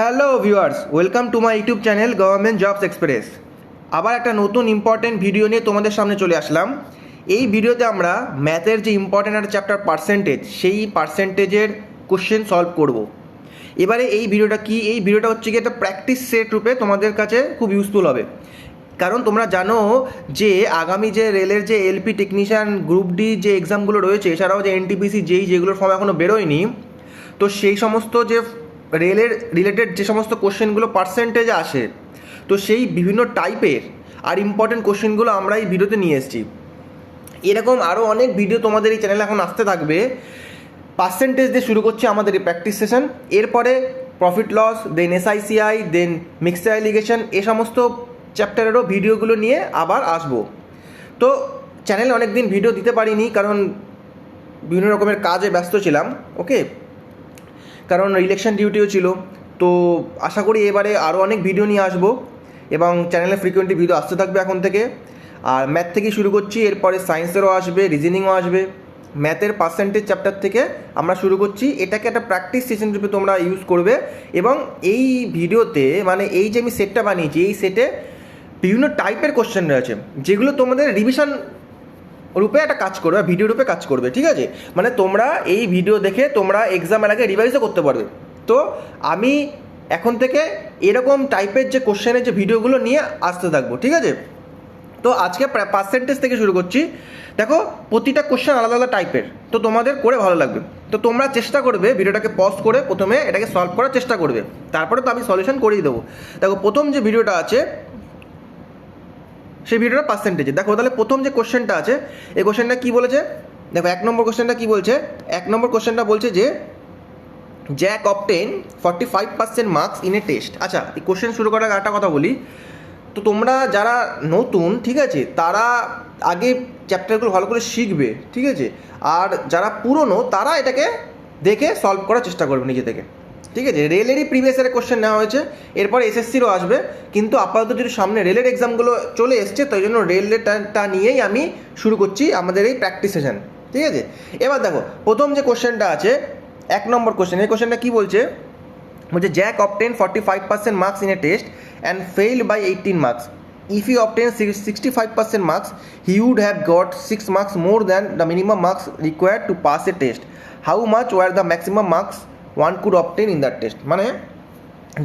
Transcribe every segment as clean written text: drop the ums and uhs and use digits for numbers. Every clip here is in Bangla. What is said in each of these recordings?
Hello viewers, welcome to my YouTube channel government jobs express. আবার একটা নতুন ইম্পর্টেন্ট ভিডিও নিয়ে তোমাদের সামনে চলে আসলাম। এই ভিডিওতে আমরা ম্যাথের যে ইম্পর্টেন্ট একটা চ্যাপ্টার পার্সেন্টেজ, সেই পার্সেন্টেজের কোশ্চেন সলভ করব। এবারে এই ভিডিওটা কি, এই ভিডিওটা হচ্ছে কি একটা প্র্যাকটিস সেট রূপে তোমাদের কাছে খুব ইউজফুল হবে। কারণ তোমরা জানো যে আগামী যে রেলের যে এলপি টেকনিশিয়ান গ্রুপ ডি যে এক্সামগুলো রয়েছে, এছাড়াও যে এনটিপিসি যেগুলোর ফর্ম এখনও বেরোয়নি, তো সেই সমস্ত যে রেলের রিলেটেড যে সমস্ত কোশ্চেনগুলো পার্সেন্টেজে আসে, তো সেই বিভিন্ন টাইপের আর ইম্পর্টেন্ট কোশ্চেনগুলো আমরা এই ভিডিওতে নিয়ে এসেছি। এরকম আরও অনেক ভিডিও তোমাদের এই চ্যানেলে এখন আসতে থাকবে। পার্সেন্টেজ দিয়ে শুরু করছি আমাদের এই প্র্যাকটিস সেশন, এরপরে প্রফিট লস, দেন এসআইসিআই, দেন মিক্সচার অ্যালিগেশন, এ সমস্ত চ্যাপ্টারেরও ভিডিওগুলো নিয়ে আবার আসবো। তো চ্যানেলে অনেক দিন ভিডিও দিতে পারিনি, কারণ বিভিন্ন রকমের কাজে ব্যস্ত ছিলাম। ওকে, কারণ ইলেকশন ডিউটিও ছিল। তো আশা করি এবারে আরও অনেক ভিডিও নিয়ে আসবো এবং চ্যানেলে ফ্রিকোয়েন্টলি ভিডিও আসতে থাকবে এখন থেকে। আর ম্যাথ থেকে শুরু করছি, এরপরে সায়েন্সেরও আসবে, রিজনিংও আসবে। ম্যাথের পার্সেন্টেজ চ্যাপ্টার থেকে আমরা শুরু করছি। এটাকে একটা প্র্যাকটিস সেশন রূপে তোমরা ইউজ করবে এবং এই ভিডিওতে, মানে এই যে আমি সেটটা বানিয়েছি, এই সেটে বিভিন্ন টাইপের কোশ্চেন রয়েছে যেগুলো তোমাদের রিভিশন রূপে একটা কাজ করবে, ভিডিও রূপে কাজ করবে। ঠিক আছে, মানে তোমরা এই ভিডিও দেখে তোমরা এক্সামের আগে রিভাইজও করতে পারবে। তো আমি এখন থেকে এরকম টাইপের যে কোশ্চেনের যে ভিডিওগুলো নিয়ে আসতে থাকবো। ঠিক আছে, তো আজকে পার্সেন্টেজ থেকে শুরু করছি। দেখো, প্রতিটা কোশ্চেন আলাদা আলাদা টাইপের, তো তোমাদের করে ভালো লাগবে। তো তোমরা চেষ্টা করবে ভিডিওটাকে পজ করে প্রথমে এটাকে সলভ করার চেষ্টা করবে, তারপরে তো আমি সলিউশন করেই দেবো। দেখো, প্রথম যে ভিডিওটা আছে সেই ভিডিওটা পার্সেন্টেজে। দেখো তাহলে প্রথম যে কোশ্চেনটা আছে, এই কোশ্চেনটা কী বলেছে, দেখো 1 নম্বর কোশ্চেনটা কী বলছে। 1 নম্বর কোশ্চেনটা বলছে যে Jack obtain 45% marks in a test. আচ্ছা, এই কোশ্চেন শুরু করার একটা কথা বলি, তো তোমরা যারা নতুন, ঠিক আছে, তারা আগে চ্যাপ্টারগুলো ভালো করে শিখবে। ঠিক আছে, আর যারা পুরনো তারা এটাকে দেখে সলভ করার চেষ্টা করবে নিজে থেকে। ঠিক আছে, রেলেরই প্রিভিয়াস ইয়ারের কোশ্চেন নেওয়া হয়েছে, এরপর এসএসসিরও আসবে, কিন্তু আপাতত যদি সামনে রেলের এক্সামগুলো চলে এসছে, তাই জন্য রেলটা নিয়েই আমি শুরু করছি আমাদের এই প্র্যাকটিস সেশন। ঠিক আছে, এবার দেখো প্রথম যে কোশ্চেনটা আছে 1 নম্বর কোশ্চেন, এই কোশ্চেনটা কী বলছে, Jack obtain 45% marks in a test and failed by 18 marks. If he obtained 65% marks, he would have got 6 marks more than the minimum marks required to pass a test. How much were the maximum marks one could obtain in that test? মানে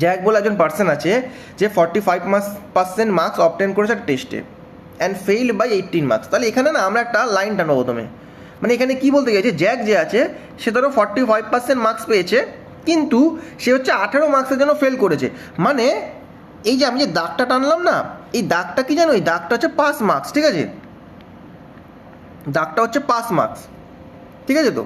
জ্যাক বলে একজন পার্সন আছে যে 45% মার্কস অবটেন করেছে টেস্টে অ্যান্ড ফেইল বাই 18 মার্কস। তাহলে এখানে না আমরা একটা লাইন টানবো প্রথমে। মানে এখানে কি বলতে গেছে, জ্যাক যে আছে সে ধরো 45% মার্কস পেয়েছে, কিন্তু সে হচ্ছে 18 মার্কসের জন্য ফেল করেছে। মানে এই যে আমি যে দাগটা টানলাম না, এই দাগটা কি জানো, এই দাগটা হচ্ছে পাস মার্কস। ঠিক আছে, দাগটা হচ্ছে পাস মার্কস। ঠিক আছে, তো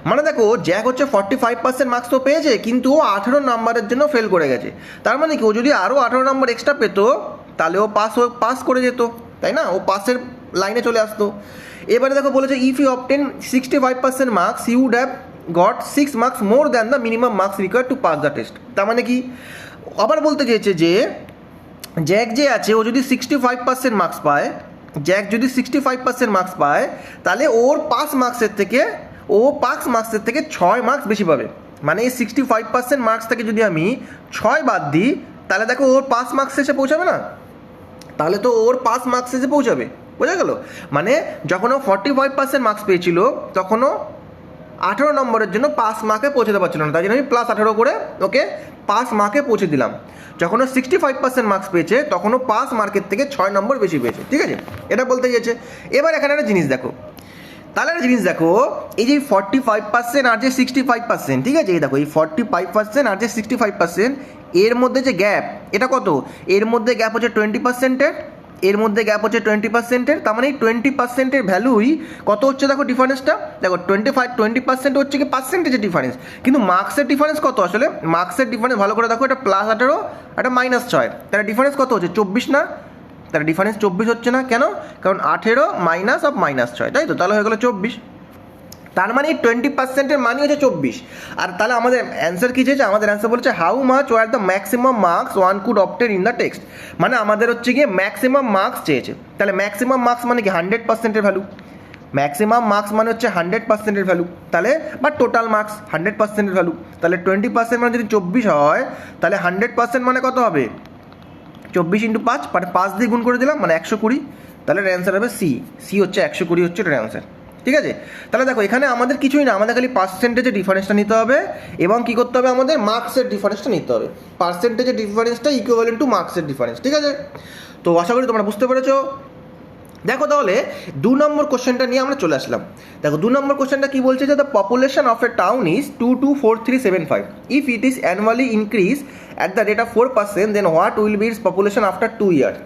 মানে দেখো জ্যাক হচ্ছে 45% মার্কস তো পেয়েছে, কিন্তু ও 18 নাম্বারের জন্য ফেল করে গেছে। তার মানে কি, ও যদি আরও 18 নম্বর এক্সট্রা পেতো তাহলে ও পাস করে যেত, তাই না, ও পাসের লাইনে চলে আসতো। এবারে দেখো বলেছে if you obtain 65% marks you would have got 6 marks more than the minimum marks required to pass the test. তার মানে কি, আবার বলতে চেয়েছে যে জ্যাক যে আছে ও যদি 65% মার্কস পায়, জ্যাক যদি 65% মার্কস পায়, তাহলে ওর পাস মার্কসের থেকে 6 মার্কস বেশি পাবে। মানে এই 65% মার্কস থেকে যদি আমি 6 বাদ দিই, তাহলে দেখো ওর পাস মার্কস এসে পৌঁছাবে না, তাহলে তো ওর পাস মার্কস এসে পৌঁছাবে। বোঝা গেল, মানে যখন ও 45% মার্কস পেয়েছিল তখনও 18 নম্বরের জন্য পাস মার্কে পৌঁছাতে পারছিল না, তাই জন্য আমি +18 করে ওকে পাস মার্কে পৌঁছে দিলাম। যখন ও 65% মার্কস পেয়েছে তখন ও পাস মার্কের থেকে 6 নম্বর বেশি পেয়েছে। ঠিক আছে, এটা বলতে গেছে। এবার এখানে একটা জিনিস দেখো, তাহলে একটা জিনিস দেখো, এই যে 45% আর যে 65%, ঠিক আছে, এই দেখো এই 45% আর যে 65%, এর মধ্যে যে গ্যাপ, এটা কত, এর মধ্যে গ্যাপ হচ্ছে 20%-এর, এর মধ্যে গ্যাপ হচ্ছে 20%-এর। তার মানে এই 20%-এর ভ্যালুই কত হচ্ছে, দেখো ডিফারেন্সটা, দেখো 20% হচ্ছে কি পার্সেন্টেজের ডিফারেন্স, কিন্তু মার্কসের ডিফারেন্স কত, আসলে মার্কসের ডিফারেন্স ভালো করে দেখো, এটা +18 এটা -6, তাহলে ডিফারেন্স কত হচ্ছে 24 না, তাহলে ডিফারেন্স 24 হচ্ছে না, কেন, কারণ 18 মাইনাস অফ -6, তাই তো, তাহলে হয়ে গেলো 24। তার মানে 20%-এর মানে হচ্ছে 24। আর তাহলে আমাদের অ্যান্সার কী চেয়েছে, আমাদের অ্যান্সার বলছে how much were the maximum marks one could obtain in the text. মানে আমাদের হচ্ছে গিয়ে ম্যাক্সিমাম মার্কস চেয়েছে। তাহলে ম্যাক্সিমাম মার্কস মানে কি 100%-এর ভ্যালু, ম্যাক্সিমাম মার্কস মানে হচ্ছে 100%-এর ভ্যালু, তাহলে বা টোটাল মার্কস 100%-এর ভ্যালু, তাহলে 20% মানে যদি 24 হয়, তাহলে 100% মানে কত হবে? 24 × 5, মানে 5 দিয়ে গুণ করে দিলাম, মানে 120, তাহলে এর অ্যান্সার হবে সি হচ্ছে 120 হচ্ছে এটার অ্যান্সার। ঠিক আছে, তাহলে দেখো এখানে আমাদের কিছুই না, আমাদের খালি পার্সেন্টেজের ডিফারেন্সটা নিতে হবে এবং কী করতে হবে, আমাদের মার্কসের ডিফারেন্সটা নিতে হবে। পার্সেন্টেজের ডিফারেন্সটা ইকুইভ্যালেন্ট টু মার্কসের ডিফারেন্স। ঠিক আছে, তো আশা করি তোমরা বুঝতে পেরেছো। দেখো তাহলে 2 নম্বর কোশ্চেনটা নিয়ে আমরা চলে আসলাম। দেখো 2 নম্বর কোশ্চেনটা কী বলছে, যে the population of a town is 224375, if it is annually increase at the rate of 4%, then what will be its population after 2 years.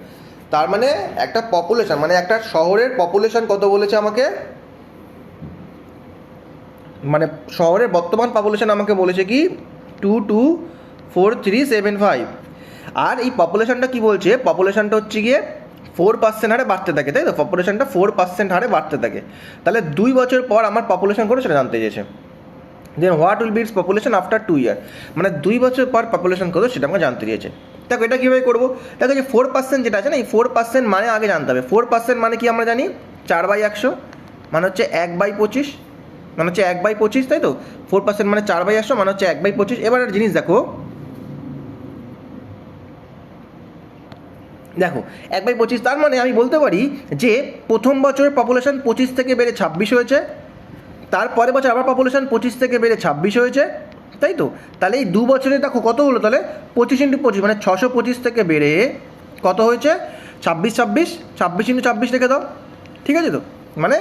তার মানে একটা পপুলেশন, মানে একটা শহরের পপুলেশন কত বলেছে আমাকে, মানে শহরের বর্তমান পপুলেশন আমাকে বলেছে কি 224375, আর এই পপুলেশনটা কি বলছে, পপুলেশনটা হচ্ছে গিয়ে 4% হারে বাড়তে থাকে, তাই তো? পপুলেশনটা 4% হারে বাড়তে থাকে, তাহলে 2 বছর পর আমার পপুলেশন করে সেটা জানতে চেয়েছে। Then what will be its population after 2 year, মানে 2 বছর পর পপুলেশন কত সেটা আমাকে জানতে চেয়েছে। দেখো এটা কীভাবে করবো, দেখো যে 4% যেটা আছে না, এই 4% মানে আগে জানতে হবে। 4% মানে কি আমরা জানি 4/100, মানে হচ্ছে 1/25, মানে হচ্ছে 1/25, তাই তো? 4% মানে 4/100, মানে হচ্ছে 1/25। এবার একটা জিনিস দেখো, দেখো 1/25, তার মানে আমি বলতে পারি যে প্রথম বছরের পপুলেশন 25 থেকে বেড়ে 26 হয়েছে, তারপরে বছর আবার পপুলেশন 25 থেকে বেড়ে 26 হয়েছে, তাই তো? তাহলে এই 2 বছরে দেখো কত হলো, তাহলে 25 × 25 মানে 625 থেকে বেড়ে কত হয়েছে, 26 26 26 × 26 রেখে দাও। ঠিক আছে তো, মানে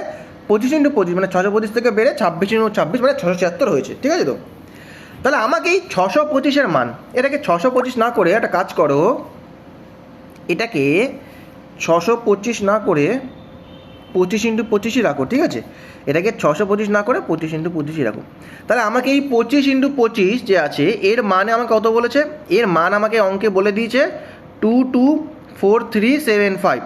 25 × 25 মানে 625 থেকে বেড়ে 26 × 26 মানে 676 হয়েছে। ঠিক আছে তো, তাহলে আমাকে এই 625-এর মান, এটাকে 625 না করে একটা কাজ করো, এটাকে 625 না করে 25 × 25ই রাখো। ঠিক আছে, এটাকে 625 না করে 25 × 25ই রাখো। তাহলে আমাকে এই 25 × 25 যে আছে এর মানে আমাকে কত বলেছে, এর মান আমাকে অঙ্কে বলে দিয়েছে 224375।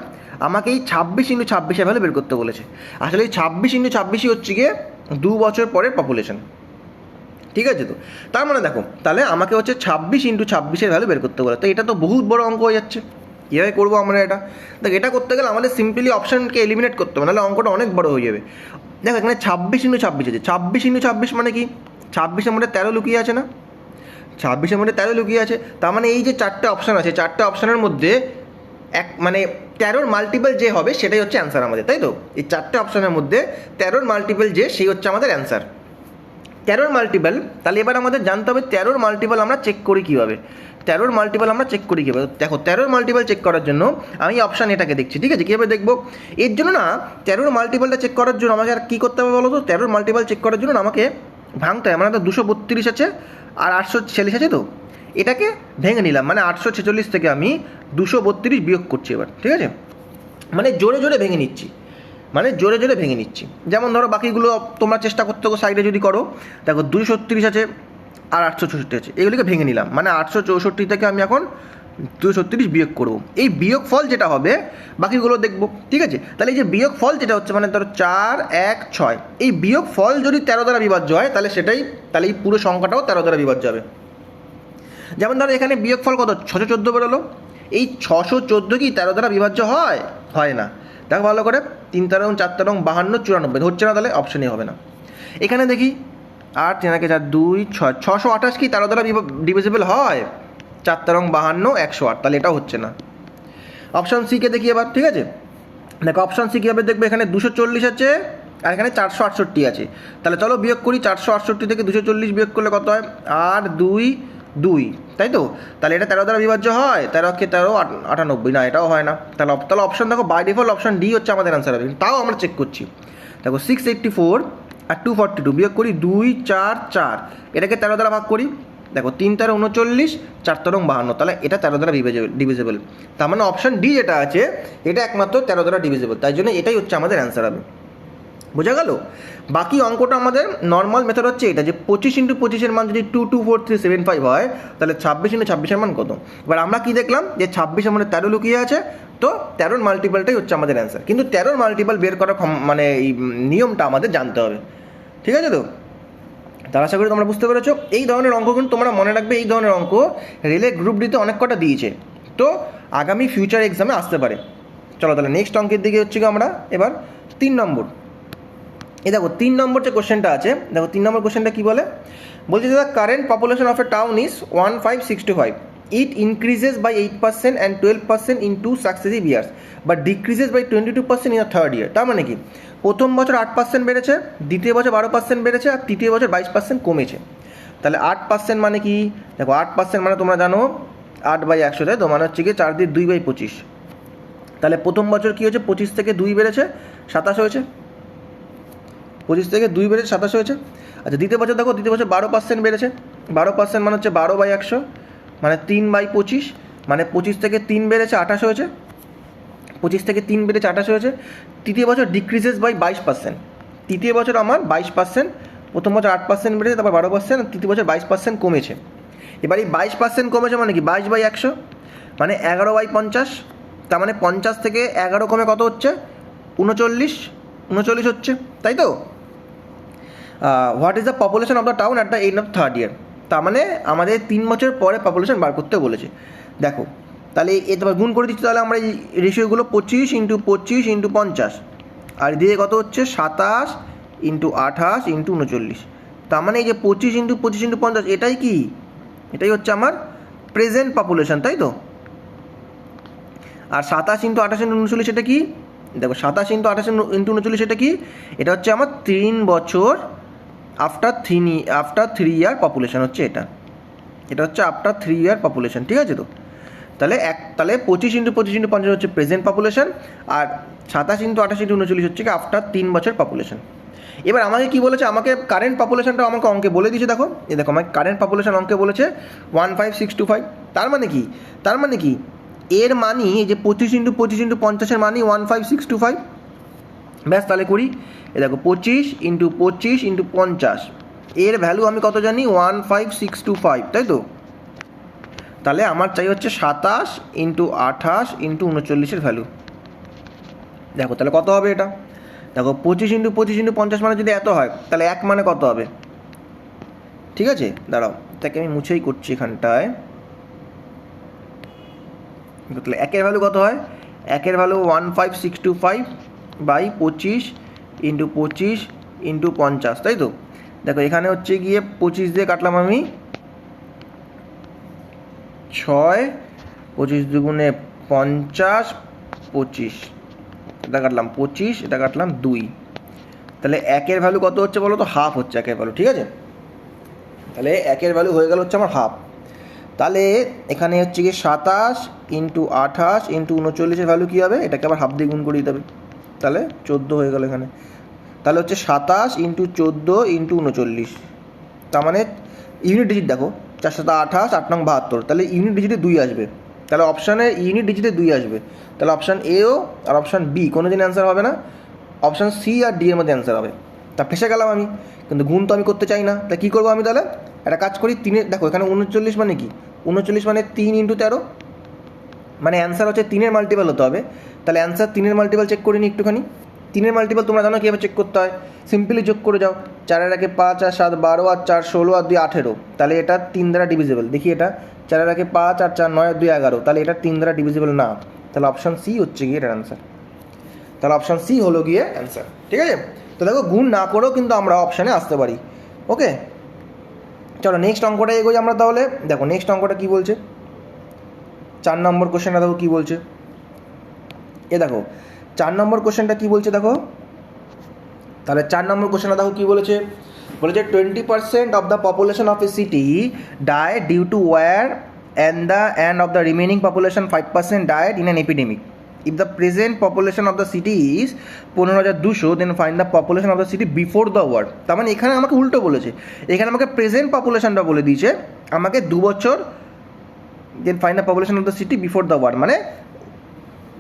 আমাকে এই 26 × 26-এর ভ্যালু বের করতে বলেছে। আসলে এই 26 × 26ই হচ্ছে গিয়ে 2 বছর পরের পপুলেশন। ঠিক আছে তো, তার মানে দেখো তাহলে আমাকে হচ্ছে 26 × 26-এর ভ্যালু বের করতে বলে, তো এটা তো বহুত বড় অঙ্ক হয়ে যাচ্ছে। কীভাবে করবো আমরা এটা, দেখ এটা করতে গেলে আমাদের সিম্পলি অপশানকে এলিমিনেট করতে হবে, নাহলে অঙ্কটা অনেক বড় হয়ে যাবে। দেখো এখানে 26 × 26 আছে, 26 × 26 মানে কি, 26-এর মধ্যে 13 লুকিয়ে আছে না, 26-এর মধ্যে 13 লুকিয়ে আছে, তার মানে এই যে 4টে অপশান আছে, 4টে অপশানের মধ্যে মানে 13-র মাল্টিপল যে হবে সেটাই হচ্ছে অ্যান্সার আমাদের, তাই তো? এই 4টে অপশানের মধ্যে 13-র মাল্টিপল যে, সেই হচ্ছে আমাদের অ্যান্সার। 13-র মাল্টিপল, তাহলে এবার আমাদের জানতে হবে 13-র মাল্টিপল আমরা চেক করি কীভাবে, 13-র মাল্টিপল আমরা চেক করি কীভাবে। দেখো 13-র মাল্টিপল চেক করার জন্য আমি অপশান এটাকে দেখছি, ঠিক আছে? কীভাবে দেখবো, এর জন্য না 13-র মাল্টিপলটা চেক করার জন্য আমাকে আর কী করতে হবে বলো তো, 13-র মাল্টিপল চেক করার জন্য আমাকে ভাঙতে হয়, মানে তো 232 আছে আর 846 আছে, তো এটাকে ভেঙে নিলাম, মানে 846 থেকে আমি 232 বিয়োগ করছি এবার। ঠিক আছে, মানে জোরে জোরে ভেঙে নিচ্ছি, মানে জোরে জোরে ভেঙে নিচ্ছি। যেমন ধরো বাকিগুলো তোমরা চেষ্টা করতে সাইডে যদি করো, দেখো 236 আছে আর 864 আছে, এগুলিকে ভেঙে নিলাম, মানে 864 থেকে আমি এখন 236 বিয়োগ করবো। এই বিয়োগ ফল যেটা হবে বাকিগুলো দেখবো। ঠিক আছে, তাহলে এই যে বিয়োগ ফল যেটা হচ্ছে, মানে ধরো 4 1 6, এই বিয়োগ ফল যদি 13 দ্বারা বিভাজ্য হয় তাহলে তাহলে এই পুরো সংখ্যাটাও 13 দ্বারা বিভাজ্য হবে। যেমন ধরো এখানে বিয়োগ ফল কত, 614 বেরোলো, এই 614 কি 13 দ্বারা বিভাজ্য হয় না। দেখো ভালো করে, 3 13 4 13 52 94 হচ্ছে না, তাহলে অপশানই হবে না। এখানে দেখি 8 3 4 2 6 628 কি 13 দ্বারা ডিভিজিবল হয়, 4 13 52 108, তাহলে এটাও হচ্ছে না। অপশান সিকে দেখি এবার। ঠিক আছে, দেখো অপশান সি কীভাবে দেখবে, এখানে 240 আছে আর এখানে 468 আছে, তাহলে চলো বিয়োগ করি। 468 থেকে 240 বিয়োগ করলে কত হয়, 8 2 2, তাই তো? তাহলে এটা 13 দ্বারা বিভাজ্য হয়, 13 × 13 98, না এটাও হয় না। তাহলে অপশান দেখো বাই ডিফল্ট অপশান ডি হচ্ছে আমাদের অ্যান্সার হবে, তাও আমরা চেক করছি। দেখো 684 আর 242 বিয়োগ করি, 2 4 4, এটাকে 13 দ্বারা ভাগ করি, দেখো 3 13 39, 4 13 52, তাহলে এটা 13 দ্বারা ডিভিজিবল। তার মানে অপশান ডি যেটা আছে এটা একমাত্র 13 দ্বারা ডিভিজিবল, তাই জন্য এটাই হচ্ছে আমাদের অ্যান্সার হবে। বোঝা গেল? বাকি অঙ্কটা আমাদের নর্মাল মেথড হচ্ছে এটা, যে 25 × 25-এর মান যদি 224375 হয় তাহলে 26 × 26-এর মান কত। এবার আমরা কি দেখলাম, যে 26-এর মধ্যে 13 লুকিয়ে আছে, তো 13-র মাল্টিপলটাই হচ্ছে আমাদের অ্যান্সার। কিন্তু 13-র মাল্টিপল বের করার মানে এই নিয়মটা আমাদের জানতে হবে। ঠিক আছে তো, তার আশা করি তোমরা বুঝতে পেরেছো। এই ধরনের অঙ্ক কিন্তু তোমরা মনে রাখবে, এই ধরনের অঙ্ক রেলে গ্রুপ ডিতে অনেক কটা দিয়েছে, তো আগামী ফিউচার এক্সামে আসতে পারে। চলো তাহলে নেক্সট অঙ্কের দিকে হচ্ছে আমরা এবার 3 নম্বর। এই দেখো 3 নম্বর যে কোশ্চেনটা আছে, দেখো 3 নম্বর কোশ্চেনটা কী বলে, বলছে যে the current population of a town is 1565, it increases by 8% and 12% in 2 successive years but decreases by 22% in the third year. তার মানে কি, প্রথম বছর 8% বেড়েছে, দ্বিতীয় বছর 12% বেড়েছে, আর তৃতীয় বছর 22% কমেছে। তাহলে 8% মানে কি, দেখো 8% মানে তোমরা জানো 8/100, তাই তো, মানে হচ্ছে কি 4 দিয়ে 2/25। তাহলে প্রথম বছর কী হয়েছে, 25 থেকে 2 বেড়েছে 27 হয়েছে, 25 থেকে 2 বেড়েছে 27 হয়েছে। আচ্ছা দ্বিতীয় বছর দেখো, দ্বিতীয় বছর 12% বেড়েছে, 12% মানে হচ্ছে 12/100, মানে 3/25, মানে 25 থেকে 3 বেড়েছে 28 হয়েছে, 25 থেকে 3 বেড়েছে 28 হয়েছে। তৃতীয় বছর ডিক্রিজেস বাই 22%, তৃতীয় বছর আমার 22%, প্রথম বছর 8% বেড়েছে, তারপর 12%, তৃতীয় বছর 22% কমেছে। এবার এই 22% কমেছে মানে কি, 22/100 মানে 11/50, তার মানে 50 থেকে 11 কমে কত হচ্ছে, 39 হচ্ছে, তাই তো। What is the population of the town at the end of third year, তার মানে আমাদের 3 বছর পরে পপুলেশন বার করতে বলেছে। দেখো তাহলে এ তোমার গুণ করে দিচ্ছি, তাহলে আমরা এই রেশিওগুলো 25 × 25 × 50, আর দিয়ে কত হচ্ছে 27 × 28 × 39। তার মানে এই যে 25 × 25 × 50, এটাই কি, এটাই হচ্ছে আমার প্রেজেন্ট পপুলেশন, তাই তো। আর 27 × 28 × 39 এটা কি, দেখো 27 × 28 × 39 এটা কি, এটা হচ্ছে আমার 3 বছর আফটার 3 ইয়ার পপুলেশন হচ্ছে এটা, এটা হচ্ছে আফটার 3 ইয়ার পপুলেশন, ঠিক আছে তো। তাহলে 25 × 25 × 50 হচ্ছে প্রেজেন্ট পপুলেশন, আর 27 × 28 × 39 হচ্ছে কি আফটার 3 বছর পপুলেশন। এবার আমাকে কি বলেছে, আমাকে কারেন্ট পপুলেশনটা আমাকে অঙ্কে বলে দিয়েছে। দেখো এই দেখো আমাকে কারেন্ট পপুলেশন অঙ্কে বলেছে 15625। তার মানে কি, তার মানে কি, এর মানি এই যে 25 × 25 × 50 মানি 15625। ব্যাস তাহলে করি, এ দেখো 25 × 25 × 50, এর ভ্যালু আমি কত জানি, 15625, তাই তো। তাহলে আমার চাই হচ্ছে 27 × 28 × 39 ভ্যালু। দেখো তাহলে কত হবে এটা, দেখো 25 × 25 × 50 মানে যদি এত হয়, তাহলে 1 মানে কত হবে, ঠিক আছে। দাঁড়াও, তাকে আমি মুছেই করছি এখানটায়। তাহলে 1-এর ভ্যালু কত হয়, 1-এর ভ্যালু 15625 বাই 25 × 25 × 50, তাই তো। দেখো এখানে হচ্ছে গিয়ে 25 দিয়ে কাটলাম আমি 6, 25 দুগুণে 50, 25, এটা কাটলাম 25, এটা কাটলাম 2। তাহলে 1-এর ভ্যালু কত হচ্ছে বলো তো, হাফ হচ্ছে 1-এর ভ্যালু, ঠিক আছে। তাহলে 1-এর ভ্যালু হয়ে গেল হচ্ছে আমার হাফ। তাহলে এখানে হচ্ছে গিয়ে 27 × 28 × 39 ভ্যালু কী হবে, এটাকে আবার হাফ দিয়ে গুণ করে দিতে হবে, তাহলে 14 হয়ে গেল এখানে। তাহলে হচ্ছে 27 × 14 × 39, তার মানে ইউনিট ডিজিট দেখো 428, 8 নং 72, তাহলে ইউনিট ডিজিটে 2 আসবে, তাহলে অপশানে ইউনিট ডিজিটে 2 আসবে। তাহলে অপশান এও আর অপশান বি কোনো দিন অ্যান্সার হবে না, অপশান সি আর ডি এর মধ্যে অ্যান্সার হবে। তা ফেসে গেলাম আমি, কিন্তু গুণ তো আমি করতে চাই না, তা কী করবো আমি, তাহলে একটা কাজ করি, 3 দেখো এখানে 39 মানে কি, 39 মানে 3 × 13, মানে অ্যান্সার হচ্ছে 3-এর মাল্টিপল হতে হবে। তাহলে অ্যান্সার 3-এর মাল্টিপল চেক করে নিই একটুখানি। 3-এর মাল্টিপল তোমরা জানো কীভাবে চেক করতে হয়, সিম্পলি যোগ করে যাও, 4-এর আগে 5 আর 7 12 আর 4 16 আর 2 18, তাহলে এটা 3 দ্বারা ডিভিজিবল। দেখি এটা 4-এর আগে 5 আর 4 9 আর 2 11, তাহলে এটা 3 দ্বারা ডিভিজিবল না, তাহলে অপশান সি হচ্ছে গিয়ে এটার অ্যান্সার। তাহলে অপশান সি হলো গিয়ে অ্যান্সার, ঠিক আছে। তো দেখো গুণ না করেও কিন্তু আমরা অপশানে আসতে পারি। ওকে, চলো নেক্সট অঙ্কটা এগোই আমরা তাহলে। দেখো নেক্সট অঙ্কটা কী বলছে, 4 নম্বর কোশ্চেনটা দেখো কী বলছে। এ দেখো 4 নম্বর কোশ্চেনটা কী বলছে দেখো, তাহলে 4 নম্বর কোশ্চেনটা দেখো কী বলেছে, বলেছে 20% of the population of a city die due to war and of the remaining population 5% died in an epidemic. If the present population of the city is 15,200, then find the population of the city before the war. তার মানে এখানে আমাকে উল্টো বলেছে, এখানে আমাকে প্রেজেন্ট পপুলেশনটা বলে দিয়েছে, আমাকে 2 বছর then find the population of the city before the war, মানে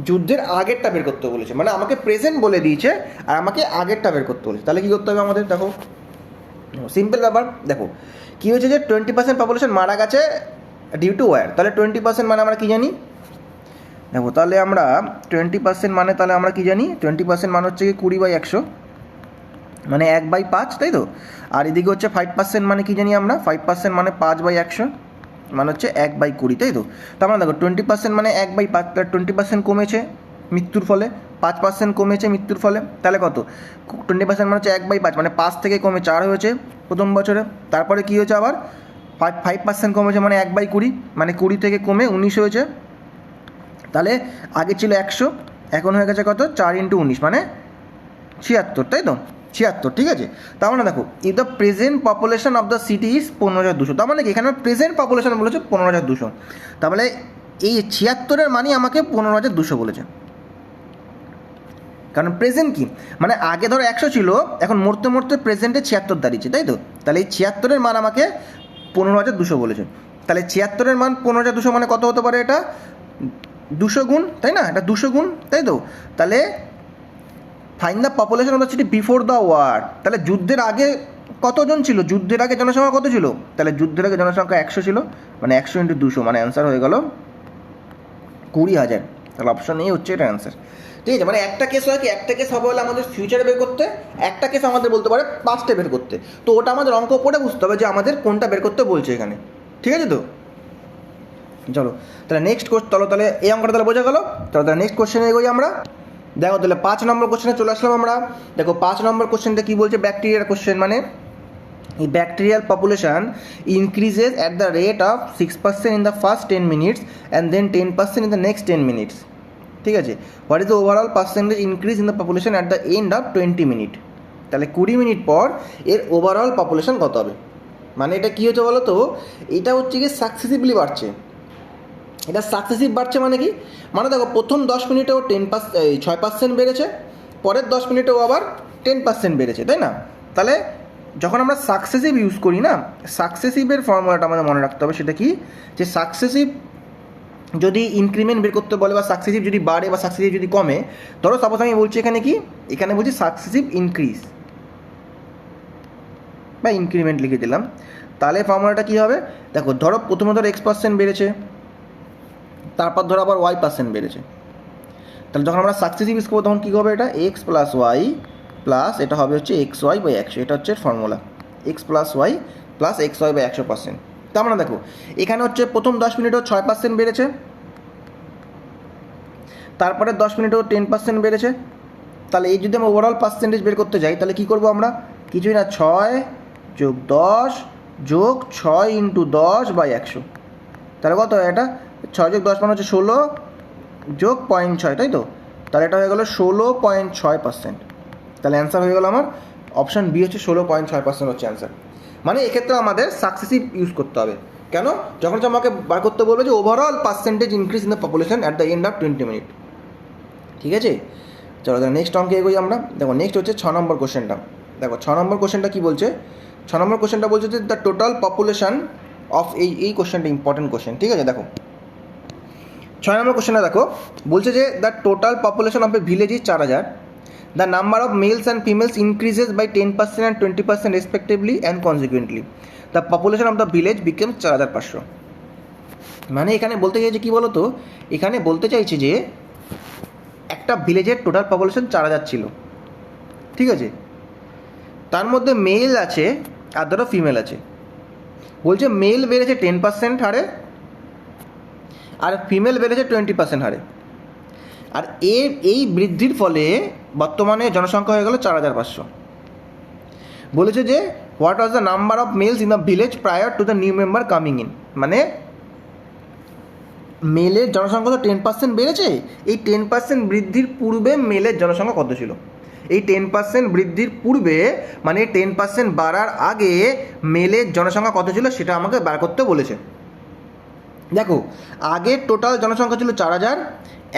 যুদ্ধের আগেরটা বের করতে বলেছে, মানে আমাকে প্রেজেন্ট বলে দিয়েছে আর আমাকে আগেরটা বের করতে বলেছে। তাহলে কী করতে হবে আমাদের, দেখো সিম্পল ব্যাপার। দেখো কী হয়েছে যে 20% পপুলেশন মারা গেছে ডিউ টু ওয়ার, তাহলে 20% মানে আমরা কী জানি, দেখো তাহলে আমরা 20% মানে তাহলে আমরা কী জানি, 20% মানে হচ্ছে কি 20/100, মানে 1/5, তাই তো। আর এদিকে হচ্ছে 5% মানে কী জানি আমরা, 5% মানে 5/100, মানে হচ্ছে 1/20, তাই তো। তার মানে দেখো 20% মানে 1/5, 20% কমেছে মৃত্যুর ফলে, 5% কমেছে মৃত্যুর ফলে, তাহলে কত 20% মানে হচ্ছে 1/5, মানে 5 থেকে কমে 4 হয়েছে প্রথম বছরে। তারপরে কী হয়েছে আবার 5% কমেছে মানে 1/20, মানে 20 থেকে কমে 19 হয়েছে। তাহলে আগে ছিল 100, এখন হয়ে গেছে কত 4 × 19 মানে 76, তাই তো 76, ঠিক আছে। তার মানে দেখো if the present population of the city is 15,200, তার মানে কি এখানে প্রেজেন্ট পপুলেশন বলেছে 15,200, তাহলে এই 76-এর মানই আমাকে 15,200 বলেছে। কারণ প্রেজেন্ট কি মানে আগে ধরো 100 ছিল, এখন মরতে মরতে প্রেজেন্টে 76 দাঁড়িয়েছে, তাই তো। তাহলে এই 76-এর মান আমাকে 15,200 বলেছে। তাহলে 76-এর মান 15,200 মানে কত হতে পারে, এটা 200 গুণ, তাই না, এটা 200 গুণ, তাই তো। তাহলে find the population of the city before the war, তাহলে যুদ্ধের আগে কতজন ছিল, যুদ্ধের আগে জনসংখ্যা কত ছিল, তাহলে যুদ্ধের আগে জনসংখ্যা 100 ছিল, মানে 100 × 200 মানে অ্যান্সার হয়ে গেল 20,000। তাহলে অপশন এ হচ্ছে এটা অ্যান্সার, ঠিক আছে। মানে একটা কেস হয় কি, একটা কেস হবে হলে আমাদের ফিউচারে বের করতে, একটা কেস আমাদের বলতে পারে পাস্টে বের করতে, তো ওটা আমাদের অঙ্ক পড়ে বুঝতে হবে যে আমাদের কোনটা বের করতে বলছে এখানে, ঠিক আছে তো। চলো তাহলে নেক্সট তাহলে এই অঙ্কটা তাহলে বোঝা গেল। তাহলে নেক্সট কোশ্চেনে এগোই আমরা। দেখো তাহলে 5 নম্বর কোশ্চেনে চলে আসলাম আমরা। দেখো 5 নম্বর কোশ্চেনটা কী বলছে, ব্যাকটেরিয়ার কোশ্চেন, মানে এই bacterial population increases at the rate of 6% in the first 10 minutes and then 10% in the next 10 minutes, ঠিক আছে। What is the overall percentage increase in the population at the end of 20 minute, তাহলে 20 মিনিট পর এর ওভারঅল পপুলেশন কত হবে। মানে এটা কী হচ্ছে বলো তো, এটা হচ্ছে কি সাকসেসিভলি বাড়ছে, এটা সাকসেসিভ বাড়ছে মানে কি, মানে দেখো প্রথম 10 মিনিটেও 6% বেড়েছে, পরের 10 মিনিটেও আবার 10% বেড়েছে, তাই না। তাহলে যখন আমরা সাকসেসিভ ইউজ করি না, সাকসেসিভের ফর্মুলাটা আমাদের মনে রাখতে হবে, সেটা কি, যে সাকসেসিভ যদি ইনক্রিমেন্ট বের করতে বলে বা সাকসেসিভ যদি বাড়ে বা সাকসেসিভ যদি কমে, ধরো সাপোজ আমি বলছি এখানে কি, এখানে বলছি সাকসেসিভ ইনক্রিজ বা ইনক্রিমেন্ট লিখে দিলাম, তাহলে ফর্মুলাটা কী হবে, দেখো ধরো প্রথমে ধরো X% বেড়েছে, তারপর ধরো আবার Y% বেড়েছে, তাহলে যখন আমরা সাকসেসিভ ইউজ করবো তখন কী হবে, এটা X + Y প্লাস এটা হবে হচ্ছে XY/100, এটা হচ্ছে formula X + Y plus XY/100%। তার মানে দেখো এখানে হচ্ছে প্রথম 10 মিনিটেও 6% বেড়েছে, তারপরে 10 মিনিটেও 10% বেড়েছে, তাহলে এই যদি আমরা ওভারঅল পার্সেন্টেজ বের করতে যাই তাহলে কী করবো আমরা, কিছুই না 6 + 10 + 6 × 10/100, তাহলে কত হয় এটা 6 + 10 মানে হচ্ছে 16 + 0.6, তাই তো। তাহলে এটা হয়ে গেলো 16.6%, তাহলে অ্যান্সার হয়ে গেল আমার অপশান বি হচ্ছে 16.6% হচ্ছে অ্যান্সার। মানে এক্ষেত্রে আমাদের সাকসেসিভ ইউজ করতে হবে, কেন, যখন আমাকে বার করতে বলবে যে overall percentage increase in the population at the end of 20 minute, ঠিক আছে। চলো তাহলে নেক্সট অঙ্কে এগোই আমরা। দেখো নেক্সট হচ্ছে 6 নম্বর কোশ্চেনটা। দেখো 6 নম্বর কোশ্চেনটা কী বলছে, 6 নম্বর কোশ্চেনটা বলছে যে দ্য টোটাল পপুলেশন অফ এই কোশ্চেনটা ইম্পর্টেন্ট কোশ্চেন, ঠিক আছে। দেখো 6 নম্বর কোশ্চেনটা দেখো বলছে যে the total population of a village is 4,000, the number of males and females increases by 10% and 20% respectively and consequently, the population of the village becomes 4,500। মানে এখানে বলতে চাইছে কী বলো তো, এখানে বলতে চাইছে যে একটা ভিলেজের টোটাল পপুলেশন 4,000 ছিল, ঠিক আছে, তার মধ্যে মেল আছে আর ধরো ফিমেল আছে, বলছে মেল বেড়েছে 10% হারে আর ফিমেল বেড়েছে 20% হারে, আর এই বৃদ্ধির ফলে বর্তমানে জনসংখ্যা হয়ে গেল 4,500। বলেছে যে what was the number of males in the village prior to the new member coming in, মানে মেলের জনসংখ্যা তো 10% বেড়েছে, এই 10% বৃদ্ধির পূর্বে মেলের জনসংখ্যা কত ছিল, এই 10% বৃদ্ধির পূর্বে মানে 10% বাড়ার আগে মেলের জনসংখ্যা কত ছিল সেটা আমাকে বার করতে বলেছে। দেখো আগে টোটাল জনসংখ্যা ছিল 4,000,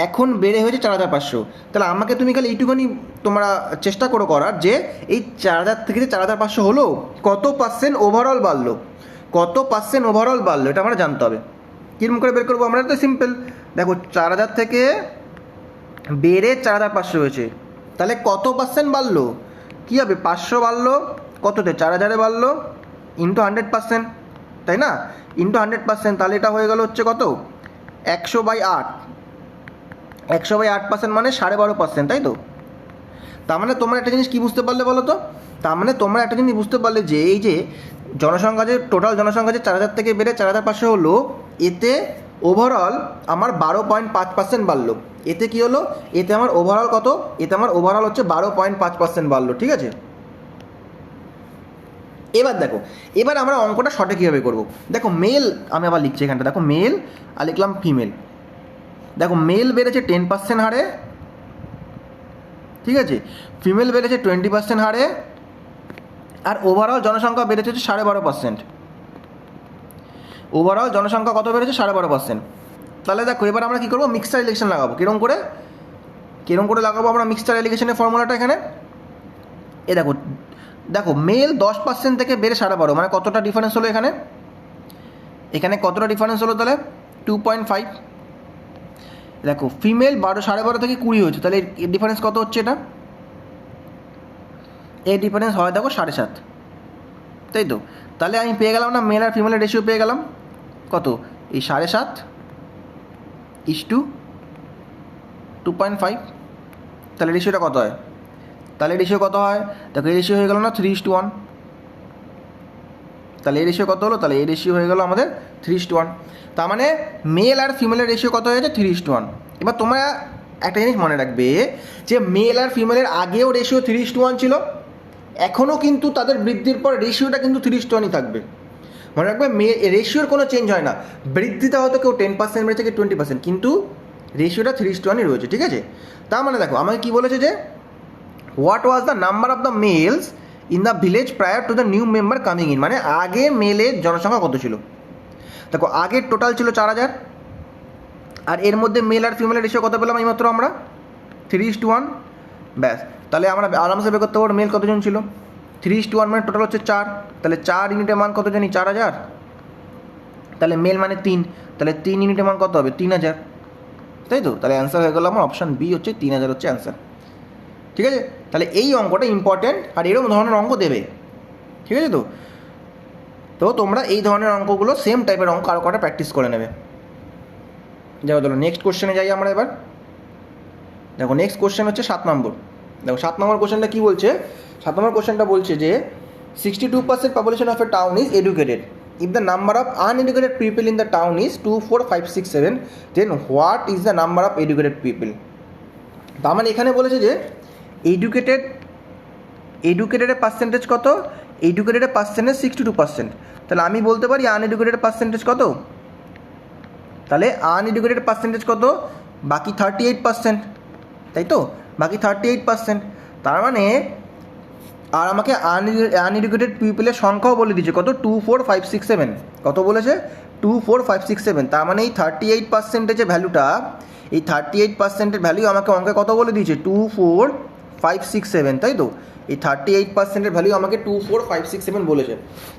এখন বেড়ে হয়েছে 4,500, তাহলে আমাকে তুমি খালি এইটুখানি তোমরা চেষ্টা করো করার যে এই 4,000 থেকে যে 4,500 হলো কত পার্সেন্ট ওভারঅল বাড়লো, কত পার্সেন্ট ওভারঅল বাড়লো এটা আমরা জানতে হবে। কীরকম করে বের করবো আমরা, তো সিম্পল, দেখো 4,000 থেকে বেড়ে 4,500 হয়েছে, তাহলে কত পার্সেন্ট বাড়লো, কী হবে 500 বাড়লো কততে 4,000-এ বাড়লো ইন্টু 100%, তাই না, ইন্টু 100%, তাহলে এটা হয়ে গেল হচ্ছে কত 100/8, 100/8% মানে 12.5%, তাই তো। তার মানে তোমরা একটা জিনিস কী বুঝতে পারলে বলো তো, তার মানে তোমরা একটা জিনিস বুঝতে পারলে যে এই যে জনসংখ্যা যে টোটাল জনসংখ্যা যে 4,000 থেকে বেড়ে 4,500 হলো, এতে ওভারঅল আমার 12.5% বাড়লো। এতে কি হলো, এতে আমার ওভারঅল কত, এতে আমার ওভারঅল হচ্ছে 12.5% বাড়লো, ঠিক আছে। এবার দেখো, এবার আমরা অঙ্কটা শর্টে কীভাবে করবো। দেখো মেল, আমি আবার লিখছি এখানটা, দেখো মেল আর লিখলাম ফিমেল। দেখো মেল বেড়েছে 10% হারে, ঠিক আছে, ফিমেল বেড়েছে 20% হারে, আর ওভারঅল জনসংখ্যা বেড়েছে হচ্ছে 12.5%। ওভারঅল জনসংখ্যা কত বেড়েছে, 12.5%। তাহলে দেখো এবার আমরা কী করবো, মিক্সচার এলিগেশন লাগাবো। কীরকম করে লাগাবো আমরা মিক্সচার এলিগেশনের ফর্মুলাটা এখানে। দেখো দেখো মেল 10% থেকে বেড়ে 12.5, মানে কতটা ডিফারেন্স হলো এখানে, এখানে কতটা ডিফারেন্স হলো তাহলে 2.5। দেখো ফিমেল 12.5 থেকে 20 হচ্ছে, তাহলে এর ডিফারেন্স কত হচ্ছে, এটা এর ডিফারেন্স হয় দেখো 7.5, তাই তো। তাহলে আমি পেয়ে গেলাম না, মেল আর ফিমেলের রেশিও পেয়ে গেলাম কত, এই 7.5 তাহলে রেশিওটা কত হয়, দেখো এই রেশিও হয়ে গেল না 3:1। তাহলে এই রেশিও কত হলো, তাহলে এই রেশিও হয়ে গেল আমাদের 3:1। তার মানে মেল আর ফিমেলের রেশিও কত হয়েছে, 3:1। এবার তোমরা একটা জিনিস মনে রাখবে যে মেল আর ফিমেলের আগেও রেশিও 3:1 ছিল, এখনও কিন্তু তাদের বৃদ্ধির পর রেশিওটা কিন্তু 3:1ই থাকবে। মনে রাখবে রেশিওর কোনো চেঞ্জ হয় না, বৃদ্ধিটা হয়তো কেউ 10% বেড়েছে, কেউ 20%, কিন্তু রেশিওটা 3:1ই রয়েছে, ঠিক আছে। তার মানে দেখো আমাকে কী বলেছে যে what was the number of the males in the village prior to the new member coming in, মানে আগে মেলের জনসংখ্যা কত ছিল। দেখো আগের টোটাল ছিল 4000, আর এর মধ্যে মেল আর ফিমেলের রেশিও কত পেলাম এইমাত্র আমরা, 3:1। ব্যাস, তাহলে আমরা আরামসে বের করতে পারবো মেল কতজন ছিল, 3:1 মানে টোটাল হচ্ছে 4, তাহলে 4 ইউনিটের মান কত জানি, 4000। তাহলে মেল মানে 3, তাহলে 3 ইউনিটের মান কত হবে, 3000, তাই তো। তাহলে অ্যান্সার হয়ে গেল আমার অপশান বি, হচ্ছে 3000 হচ্ছে অ্যান্সার, ঠিক আছে। তাহলে এই অঙ্কটা ইম্পর্টেন্ট, আর এরকম ধরনের অঙ্ক দেবে, ঠিক আছে। তো তোমরা এই ধরনের অঙ্কগুলো সেম টাইপের অঙ্ক আরও কটা প্র্যাকটিস করে নেবে। দেখো চলো নেক্সট কোশ্চেনে যাই আমরা এবার। দেখো নেক্সট কোশ্চেন হচ্ছে 7 নম্বর। দেখো 7 নম্বর কোশ্চেনটা কী বলছে, 7 নম্বর কোশ্চেনটা বলছে যে 62% population of a town is educated, if the number of uneducated people in the town is 2, 4, 5, 6, 7, then what is the number of educated people. তার মানে এখানে বলেছে যে এডুকেটেডের পার্সেন্টেজ কত, এডুকেটেডের পার্সেন্টেজ 62%। তাহলে আমি বলতে পারি আনএডুকেটেড পার্সেন্টেজ কত, তাহলে আনএডুকেটেড পার্সেন্টেজ কত, বাকি 38%, তাই তো, বাকি 38%। তার মানে আর আমাকে আনএডুকেটেড পিপলের সংখ্যাও বলে দিয়েছে কত, 2, 4, 5, 6, 7, কত বলেছে, 2, 4, 5, 6, 7। তার মানে এই 38% যে ভ্যালুটা, এই 38%-এর ভ্যালু আমাকে অঙ্কে কত বলে দিয়েছে, 2, 4, 5, 6, 7, তাই তো। এই 38%-এর ভ্যালু আমাকে 2, 4, 5, 6, 7 বলেছে।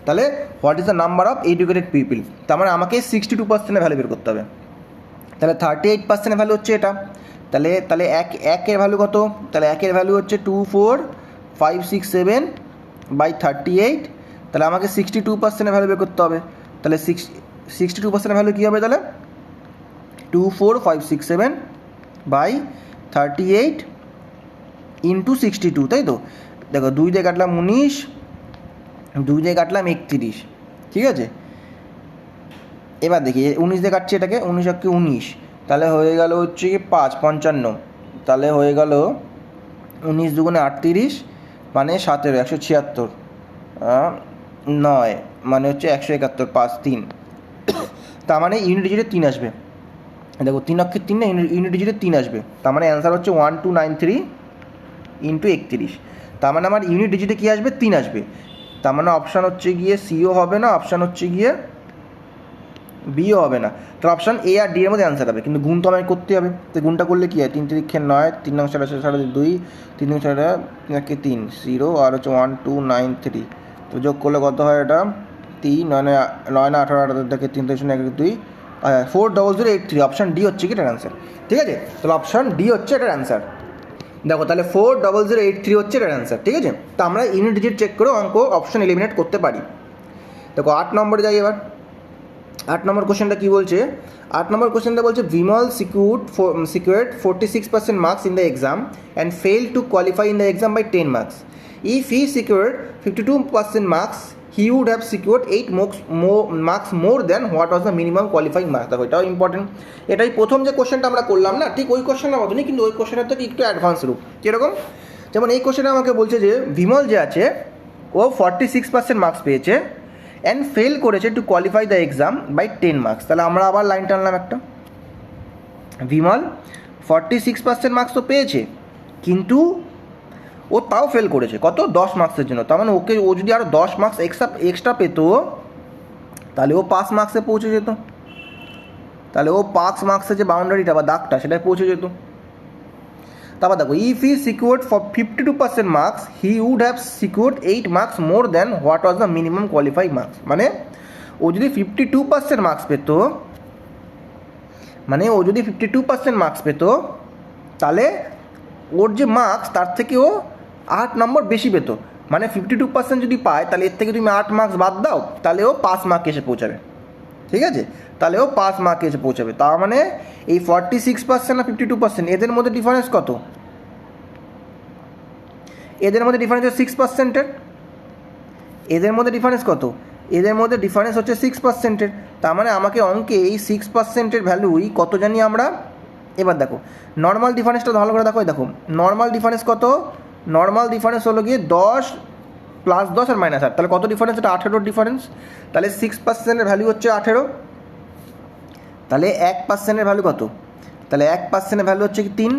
তাহলে what is the number of educated people, তার মানে আমাকে 62%-এর ভ্যালু বের করতে হবে। তাহলে 38%-এর ভ্যালু হচ্ছে এটা, তাহলে একের ভ্যালু কত, তাহলে একের ভ্যালু হচ্ছে 2, 4, 5, 6, 7 বাই 38। তাহলে আমাকে 62%-এর ভ্যালু বের করতে হবে। তাহলে 62%-এর ভ্যালু কী হবে, তাহলে 2, 4, 5, 6, 7 বাই 38 ইন্টু 62, তাই তো। দেখো 2 দিয়ে কাটলাম 19, 2 দিয়ে কাটলাম 31, ঠিক আছে। এবার দেখি 19 দিয়ে কাটছি এটাকে, 19 আর কি 19, তাহলে হয়ে গেল হচ্ছে কি 5, 55, তাহলে হয়ে গেল 19 দুগুণে 38, মানে 17, 176, 9 মানে হচ্ছে 171, 5, 3। তার মানে ইউনিট ডিজিটে 3 আসবে। দেখো 3 অক্ষের 3 না, ইউনিট ডিজিটে 3 আসবে। তার মানে অ্যান্সার হচ্ছে 1293 ইন্টু 31। তার মানে আমার ইউনিট ডিজিটে কী আসবে, 3 আসবে। তার মানে অপশান হচ্ছে গিয়ে সিও হবে না, অপশান হচ্ছে গিয়ে বিও হবে না। তাহলে অপশান এ আর ডি এর মধ্যে অ্যান্সার হবে, কিন্তু গুণ তো আমাকে করতে হবে। তো গুণটা করলে কী হয়, 3 তিরিক্ষে 9, 3 নং 2, 3 নং 3, 0 আর হচ্ছে 1293। তো যোগ করলে কত হয়, এটা 3, 9 না 18, 18 থেকে 3 থেকে 1, 2, 4083। অপশান ডি হচ্ছে কি এটার অ্যান্সার, ঠিক আছে। তাহলে অপশান ডি হচ্ছে এটার অ্যান্সার। দেখো তাহলে 4083 হচ্ছে এটার অ্যান্সার, ঠিক আছে। তো আমরা ইউনিট ডিজিট চেক করে অঙ্ক অপশান এলিমিনেট করতে পারি। দেখো 8 নম্বরে যাই এবার। 8 নম্বর কোশ্চেনটা কী বলছে, 8 নম্বর কোশ্চেনটা বলছে Bimal secured 46% marks in the exam and failed to qualify in the exam by 10 marks. If he secured 52% marks, he would have secured 8 marks more than what was the minimum qualifying marks. দেখো এটাও ইম্পর্টেন্ট, এটাই প্রথম যে কোশ্চেনটা আমরা করলাম না, ঠিক ওই কোশ্চেনের মতনই, কিন্তু ওই কোশ্চেনের থেকে একটু অ্যাডভান্স রূপ। কীরকম? যেমন এই কোশ্চেনে আমাকে বলছে যে বিমল যে আছে ও 46% মার্কস পেয়েছে অ্যান্ড ফেল করেছে to qualify the exam by 10 marks. তাহলে আমরা আবার লাইন টানলাম একটা, বিমল 46% মার্কস তো পেয়েছে, কিন্তু ও তাও ফেল করেছে কত? 10 মার্কসের জন্য। তার মানে ও যদি আরও 10 মার্কস এক্সট্রা পেতো তাহলে ও পাস মার্কসে পৌঁছে যেত, তাহলে ও পাস মার্কসের যে বাউন্ডারিটা বা দাগটা সেটাই পৌঁছে যেত। তারপর দেখো, if he secured for 52% marks he would have secured 8 marks more than what was the minimum qualifying marks. মানে ও যদি 52% মার্কস পেত, মানে ও যদি 52% মার্কস পেত, তাহলে ওর যে মার্কস তার থেকে ও 8 নম্বর বেশি পেত। মানে 52% যদি পায় তাহলে এর থেকে তুমি 8 মার্কস বাদ দাও, তাহলে ও পাস মার্কে এসে পৌঁছাবে। ঠিক আছে, তাহলে ও পাস মার্কে এসে পৌঁছাবে। তার মানে এই 46% আর 52% এদের মধ্যে ডিফারেন্স কত? এদের মধ্যে ডিফারেন্স হচ্ছে 6%-এর। এদের মধ্যে ডিফারেন্স কত? এদের মধ্যে ডিফারেন্স হচ্ছে 6%-এর। তার মানে আমাকে অঙ্কে এই 6%-এর ভ্যালুই কত জানি আমরা। এবার দেখো নর্মাল ডিফারেন্সটা ভালো করে দেখো, দেখো নর্মাল ডিফারেন্স কত? নর্মাল ডিফারেন্স হলো গিয়ে 10 + 10 আর -8। তাহলে কত ডিফারেন্স? এটা 18 ডিফারেন্স। তাহলে 6%-এর ভ্যালু হচ্ছে 18। তাহলে 1%-এর ভ্যালু কত? তাহলে 1%-এর ভ্যালু হচ্ছে কি 3,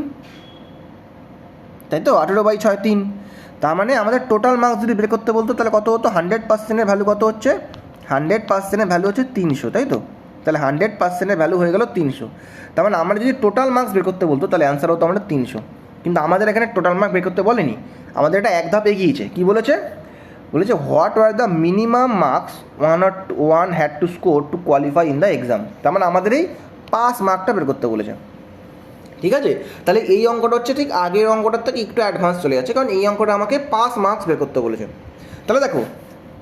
তাই তো? 18/6 3। তার মানে আমাদের টোটাল মার্কস যদি বের করতে বলতো তাহলে কত হতো? 100%-এর ভ্যালু কত হচ্ছে? 100%-এর ভ্যালু হচ্ছে 300, তাই তো? তাহলে 100%-এর ভ্যালু হয়ে গেল 300। তার মানে আমরা যদি টোটাল মার্কস বের করতে বলতো তাহলে অ্যান্সার হতো আমাদের 300। কিন্তু আমাদের এখানে টোটাল মার্ক বের করতে বলেনি, আমাদের এটা এক ধাপ এগিয়েছে। কী বলেছে? বলেছে what were the minimum marks one had to score to qualify in the exam. তার মানে আমাদের এই পাস মার্কটা বের করতে বলেছে। ঠিক আছে, তাহলে এই অঙ্কটা হচ্ছে ঠিক আগের অঙ্কটার থেকে একটু অ্যাডভান্স চলে যাচ্ছে, কারণ এই অঙ্কটা আমাকে পাস মার্কস বের করতে বলেছে। তাহলে দেখো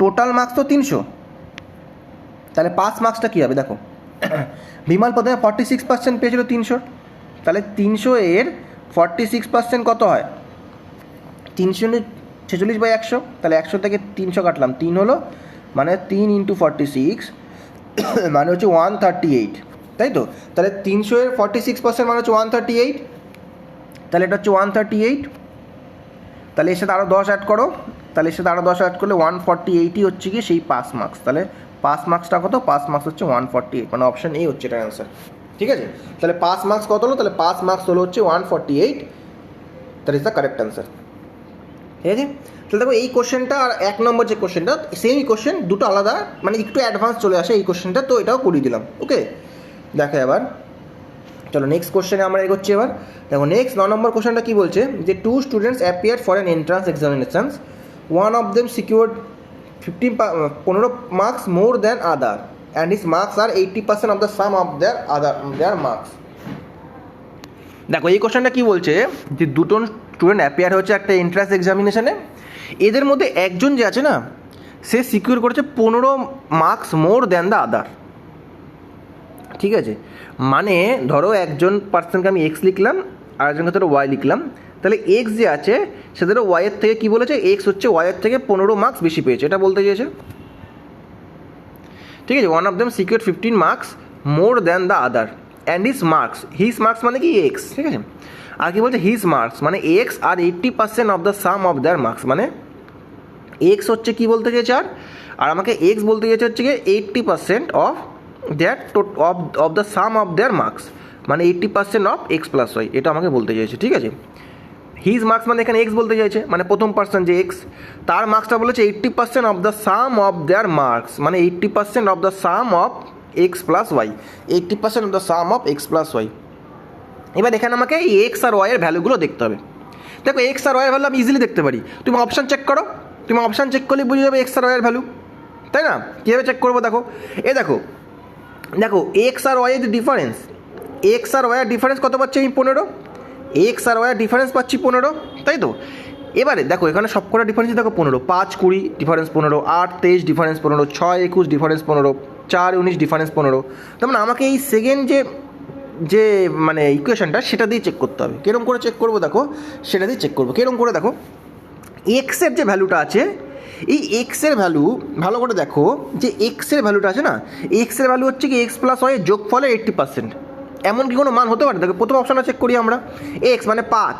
টোটাল মার্কস তো 300, তাহলে পাস মার্কসটা কী হবে? দেখো বিমল প্রথমে 46% পেয়েছিল 300, তাহলে 300-এর 46% কত হয়? 346/100। তাহলে 100 থেকে 300 কাটলাম, 3 হলো, মানে 3 × 46 মানে হচ্ছে 138, তাই তো? তাহলে 300-এর 46% মানে হচ্ছে 138, তাহলে এটা হচ্ছে 138। তাহলে এর সাথে আরও 10 অ্যাড করো, তাহলে এর সাথে আরও 10 অ্যাড করলে 148ই হচ্ছে কি সেই পাস মার্কস। তাহলে পাস মার্কসটা কত? পাস মার্কস হচ্ছে 148, মানে অপশান এ হচ্ছে এটার অ্যান্সার। ঠিক আছে, তাহলে পাস মার্কস কত হলো? তাহলে পাস মার্কস হলো হচ্ছে 148, that is the correct answer. ঠিক আছে, তাহলে দেখো এই কোশ্চেনটা আর 1 নম্বর যে কোশ্চেনটা সেম কোশ্চেন, দুটো আলাদা, মানে একটু অ্যাডভান্স চলে আসে এই কোশ্চেনটা, তো এটাও করিয়ে দিলাম। ওকে, দেখো এবার চলো নেক্সট কোশ্চেনে আমরা এগোচ্ছি। এবার দেখো নেক্সট 9 নম্বর কোশ্চেনটা কী বলছে যে 2 students appear for an entrance examinations, one of them secured 15 marks more than other and his marks are 80% of the sum of their marks. দেখো এই কোশ্চেনটা কী বলছে যে দুটো স্টুডেন্ট অ্যাপিয়ার হচ্ছে একটা এন্ট্রান্স এক্সামিনেশনে, এদের মধ্যে একজন যে আছে না সে সিকিউর করেছে 15 মার্কস মোর দ্যান দ্য আদার। ঠিক আছে, মানে ধরো একজন পার্সনকে আমি এক্স লিখলাম আর একজনকে ধরো ওয়াই লিখলাম, তাহলে এক্স যে আছে সে ধরো ওয়াইয়ের থেকে কী বলেছে? এক্স হচ্ছে ওয়াইয়ের থেকে 15 মার্কস বেশি পেয়েছে, এটা বলতে চেয়েছে। ঠিক আছে, one of them secure 15 marks more than the other and his marks মানে কি এক্স। ঠিক আছে, আর কি বলছে? হিজ মার্কস মানে X are 80% of the sum of their marks, মানে এক্স হচ্ছে কি বলতে চেয়েছে, আর আমাকে এক্স বলতে চেয়েছে হচ্ছে কি 80% of their of the sum of their marks, মানে 80% অফ এক্স প্লাস ওয়াই, এটা আমাকে বলতে চাইছে। ঠিক আছে, হিজ মার্কস মানে এখানে এক্স বলতে চাইছে, মানে প্রথম পার্সন যে এক্স, তার মার্কসটা বলেছে 80% of the sum of their marks, মানে 80% of the sum of X plus Y, 80% of the sum of X plus Y. এবার এখানে আমাকে এই এক্স আর ওয়াইয়ের ভ্যালুগুলো দেখতে হবে। দেখো এক্স আর ওয়াইয়ের ভ্যালু আমি ইজিলি দেখতে পারি, তুমি অপশান চেক করো, তুমি অপশান চেক করলে বুঝে যাবে এক্স আর ওয়াইয়ের ভ্যালু, তাই না? কীভাবে চেক করবো? দেখো দেখো এক্স আর ওয়াইয়ের ডিফারেন্স, এক্স আর ওয়াইয়ের ডিফারেন্স কত পাচ্ছি আমি? 15। এক্স আর ওয়াইয়ের ডিফারেন্স পাচ্ছি 15, তাই তো? এবারে দেখো এখানে সবকটা ডিফারেন্স দেখো 15, 5 20 ডিফারেন্স 15, 8 23 ডিফারেন্স 15, 6 21 ডিফারেন্স 15, 4 19 ডিফারেন্স 15। তার মানে আমাকে এই সেকেন্ড যে মানে ইকুয়েশনটা সেটা দিয়ে চেক করতে হবে। কীরকম করে চেক করবো? দেখো সেটা দিয়ে চেক করবো কীরকম করে, দেখো এক্সের যে ভ্যালুটা আছে এই এক্সের ভ্যালু ভালো করে দেখো, যে এক্সের ভ্যালুটা আছে না, এক্সের ভ্যালু হচ্ছে কি এক্স প্লাস ওয়াই যোগফলের 80%। এমন কি কোনো মান হতে পারে? দেখো প্রথম অপশানটা চেক করি আমরা, এক্স মানে 5,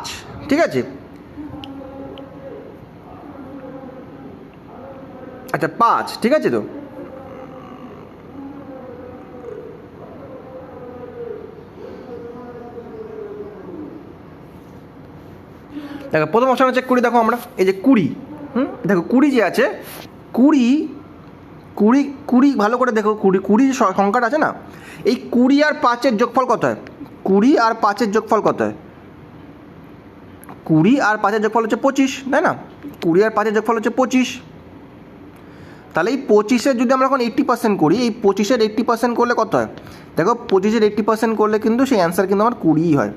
ঠিক আছে, আচ্ছা 5, ঠিক আছে। তো দেখো প্রথম অপশানটা চেক করি, দেখো আমরা এই যে 20, দেখো 20 যে আছে, 20 ভালো করে দেখো, 20 সংখ্যাটা আছে না, এই 20 আর 5-এর যোগফল কত হয়? 20 আর 5-এর যোগফল কত হয়? 20 আর 5-এর যোগফল হচ্ছে 25, তাই না? 20 আর 5-এর যোগফল হচ্ছে 25। তাহলে এই 25-এর যদি আমরা এখন 80% করি, এই 25-এর 80% করলে কত হয়? দেখো 25-এর 80% করলে কিন্তু সেই অ্যান্সার কিন্তু আমার 20 হয়।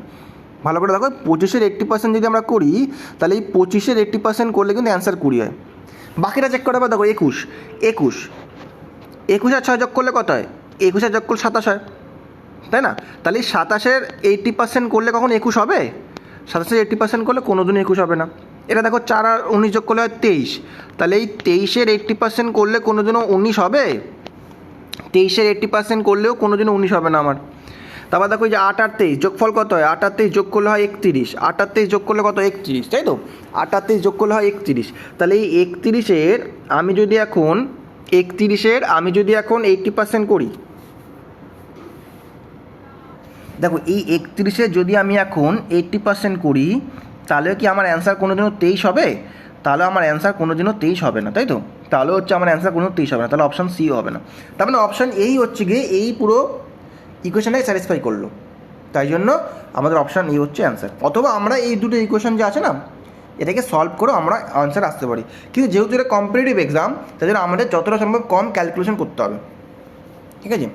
ভালো করে দেখো, 25-এর 80% যদি আমরা করি, তাহলে এই 25-এর 80% করলে কিন্তু অ্যান্সার 20 হয়। বাকিটা চেক করে আবার দেখো, 21 আর 6 যোগ করলে কত হয়? 21 আর যোগ করলে 27 হয়, তাই না? তাহলে এই 27-এর 80% করলে কখন 21 হবে? 27-এর 80% করলে কোনো দিন 21 হবে না। এটা দেখো 4 আর 19 যোগ করলে হয় 23, তাহলে এই 23-এর 80% করলে কোনো দিনও 19 হবে? 23-এর 80% করলেও কোনো দিনও 19 হবে না আমার। তারপর দেখো এই যে 8 আর 23 যোগফল কত হয়? 8 আর 23 যোগ করলে হয় 31, 8 আর 23 যোগ করলে কত? 31, তাই তো? 8 আর 23 যোগ করলে হয় 31। তাহলে এই 31-এর আমি যদি এখন 80% করি, দেখো এই 31-এর যদি আমি এখন 80% করি, তাহলে কি আমার অ্যান্সার কোনো দিনও 23 হবে? তাহলে আমার অ্যান্সার কোনো দিনও 23 হবে না, তাই তো? তাহলে হচ্ছে আমার অ্যান্সার কোনো 23 হবে না, তাহলে অপশান সিও হবে না। তার মানে অপশান এই হচ্ছে গিয়ে এই পুরো ইকুয়েশনটাকে স্যাটিসফাই করলো, তাই জন্য আমাদের অপশান এই হচ্ছে অ্যান্সার। অথবা আমরা এই দুটো ইকুয়েশন যে আছে না, এটাকে সলভ করেও আমরা আনসার আসতে পারি, কিন্তু যেহেতু এটা কম্পিটিটিভ এক্সাম, তাই জন্য আমাদের যতটা সম্ভব কম ক্যালকুলেশন করতে হবে, ঠিক আছে।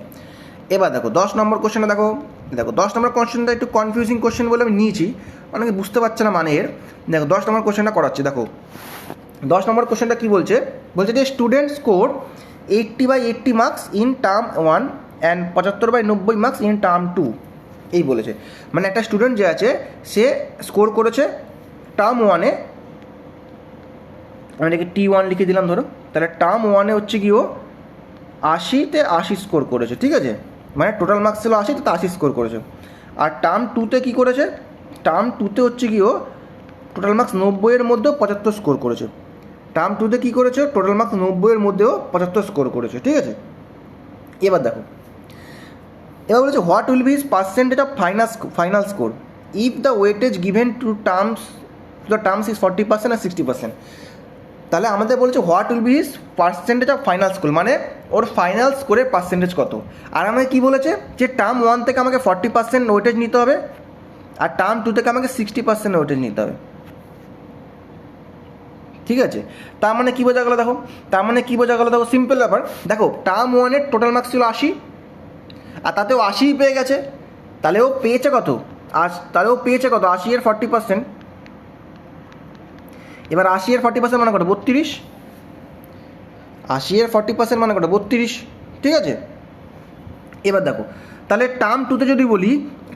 এবার দেখো 10 নম্বর কোশ্চেনটা দেখো, 10 নম্বর কোশ্চেনটা একটু কনফিউজিং কোশ্চেন বলে আমি নিয়েছি, অনেকে বুঝতে পারছে না মানে এর। দেখো 10 নম্বর কোশ্চেনটা করাচ্ছি, দেখো 10 নম্বর কোশ্চেনটা কী বলছে যে student score 80/80 marks in term 1 and 75/90 marks in term 2, এই বলেছে। মানে একটা স্টুডেন্ট যে আছে সে স্কোর করেছে টার্ম 1-এ, আমি এটাকে T1 লিখে দিলাম ধরো, তাহলে টার্ম 1-এ হচ্ছে কি ও 80-তে 80 স্কোর করেছে, ঠিক আছে, মানে টোটাল মার্কস ছিল 80, তো 80 স্কোর করেছে। আর টার্ম 2-তে কী করেছে? টার্ম 2-তে হচ্ছে কি ও টোটাল মার্কস 90-এর মধ্যেও 75 স্কোর করেছে। টার্ম 2-তে কী করেছে? টোটাল মার্কস 90-এর মধ্যেও 75 স্কোর করেছে, ঠিক আছে। এবার দেখো, এবার বলেছে what will B his percentage of final score if the weightage given to the terms is 40% আর 60%। তাহলে আমাদের বলেছে what will B his percentage of final score, মানে ওর ফাইনাল স্কোরের পার্সেন্টেজ কত। আর আমাকে কী বলেছে? যে টার্ম 1 থেকে আমাকে 40% ওয়েটেজ নিতে হবে, আর টার্ম 2 থেকে আমাকে 60% ওয়েটেজ নিতে হবে, ঠিক আছে। তার মানে কী বোঝা গেলো? দেখো সিম্পল ব্যাপার। দেখো টার্ম 1-এর টোটাল মার্কস ছিল 80, আর তাতেও 80 পেয়ে গেছে, তাহলে ও পেয়েছে কত? 80-এর 40%। এবার 80-এর 40% মানে কত? 32। 80-এর 40% মানে কত? 32, ঠিক আছে। এবার দেখো, তাহলে টার্ম 2-তে যদি বলি,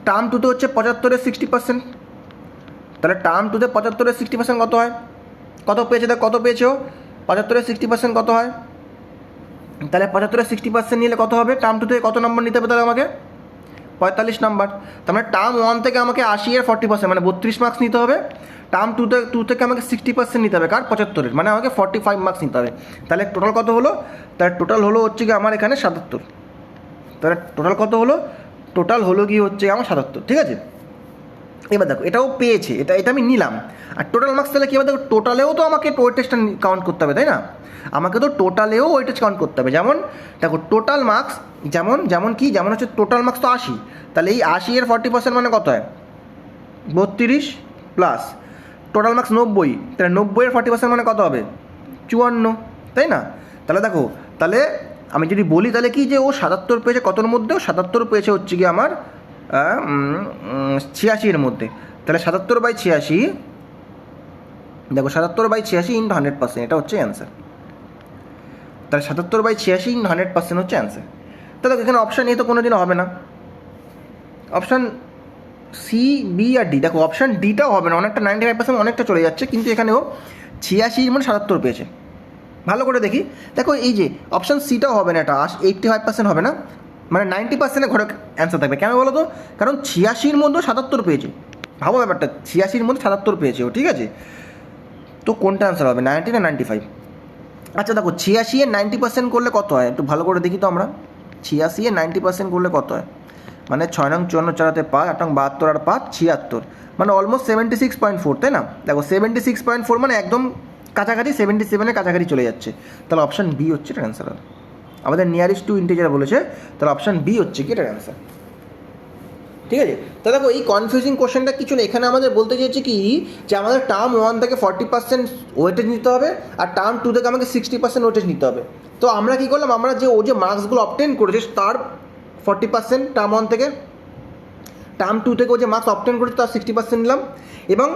টার্ম 2-তে হচ্ছে 75-এর 60%, তাহলে টার্ম 2-তে 75-এর 60% কত হয়? কত পেয়েছে? দেখ কত পেয়েছে ও? 75-এর 60% কত হয়? তাহলে 75-এর 60% নিলে কত হবে? টার্ম 2 থেকে কত নম্বর নিতে হবে তাহলে আমাকে? 45 নাম্বার। তার মানে টার্ম 1 থেকে আমাকে 80-এর 40% মানে 32 মার্কস নিতে হবে, টার্ম 2 থেকে আমাকে 60% নিতে হবে, কার? 75-এর, মানে আমাকে 45 মার্কস নিতে হবে। তাহলে টোটাল কত হলো? তাহলে টোটাল হলো হচ্ছে কি আমার এখানে 77। তাহলে টোটাল কত হলো? টোটাল হলো কি হচ্ছে আমার 77, ঠিক আছে। এবার দেখো এটাও পেয়েছে, এটা আমি নিলাম। আর টোটাল মার্কস তাহলে কী হবে? দেখো টোটালেও তো আমাকে ওয়েটেজটা কাউন্ট করতে হবে, তাই না? আমাকে তো টোটালেও ওয়েটেজ কাউন্ট করতে হবে। যেমন দেখো টোটাল মার্কস যেমন হচ্ছে টোটাল মার্কস তো 80, তাহলে এই 80-এর 40% মানে কত হয়? 32 প্লাস টোটাল মার্কস 90, তাহলে 90-এর 40% মানে কত হবে? 54, তাই না? তাহলে দেখো, তাহলে আমি যদি বলি তাহলে কি যে ও 77 পেয়েছে কতর মধ্যে? 77 পেয়েছে হচ্ছে কি আমার 86-এর মধ্যে। তাহলে 77/86, দেখো 77/86 ইন্টু 100%, এটা হচ্ছে অ্যান্সার। তাহলে 77/86 ইন্টু 100% হচ্ছে অ্যান্সার। তাহলে এখানে অপশান এ তো কোনো দিনও হবে না, অপশান সি, বি আর ডি। দেখো অপশান ডিটাও হবে না, অনেকটা 95% অনেকটা চলে যাচ্ছে, কিন্তু এখানেও 86 মানে 77 পেয়েছে, ভালো করে দেখি, দেখো এই যে অপশান সিটাও হবে না, এটা 85% হবে না, মানে 90%-এর ঘরে অ্যান্সার থাকবে। কেন বলো তো? কারণ 86-র মধ্যে 77 পেয়েছে। ভাবো ব্যাপারটা, 86-র মধ্যে 77 পেয়েছে ও, ঠিক আছে? তো কোনটা অ্যান্সার হবে, 90 না 95? আচ্ছা দেখো, 86-এর 90% করলে কত হয় একটু ভালো করে দেখি তো আমরা। 86-এর 90% করলে কত হয়? মানে 6 নং 54 চারাতে 5, 8 নং 72 আর 5 76, মানে অলমোস্ট 76.4, তাই না? দেখো 76.4 মানে একদম কাছাকাছি, 77-এর কাছাকাছি চলে যাচ্ছে। তাহলে অপশান বি হচ্ছে এটার অ্যান্সার। আমাদের নিয়ারেস্ট টু ইন্টিজার বলেছে, তাহলে অপশান বি হচ্ছে কি এটার অ্যান্সার। ঠিক আছে? তো দেখো এই কনফিউজিং কোশ্চেনটা কিছু না, এখানে আমাদের বলতে চেয়েছে কি যে আমাদের টার্ম 1 থেকে 40% ওয়েটেজ নিতে হবে, আর টার্ম 2 থেকে আমাকে 60% ওয়েটেজ নিতে হবে। তো আমরা কী করলাম, আমরা যে ও যে মার্কসগুলো অবটেন করেছে তার 40% টার্ম 1 থেকে, টার্ম 2 থেকে ও যে মার্কস অবটেন করেছে তার 60% নিলাম, এবং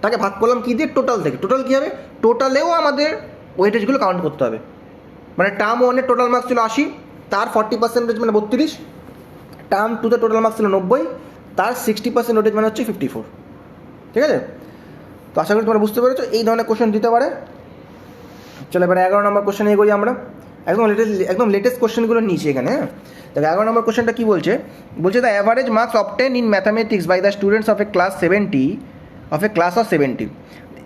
তাকে ভাগ করলাম কী দিয়ে, টোটাল থেকে। টোটাল কী হবে, টোটালেও আমাদের ওয়েটেজগুলো কাউন্ট করতে হবে। মানে টার্ম 1-এর টোটাল মার্কস ছিল 80, তার 40% মানে 32, টার্ম 2-তে টোটাল মার্কস ছিল 90, তার 60% ওয়েটেজ মানে হচ্ছে 54। ঠিক আছে? তো আশা করি তোমরা বুঝতে পেরেছো, এই ধরনের কোশ্চেন দিতে পারে। চলো এবার 11 নম্বর কোশ্চেনে এগোই আমরা। একদম লেটেস্ট কোশ্চেনগুলো নিয়েছি এখানে। হ্যাঁ, দেখো 11 নম্বর কোশ্চেনটা কী বলছে, দ্য average marks obtain in mathematics by the students of a class 70, of a class of 70.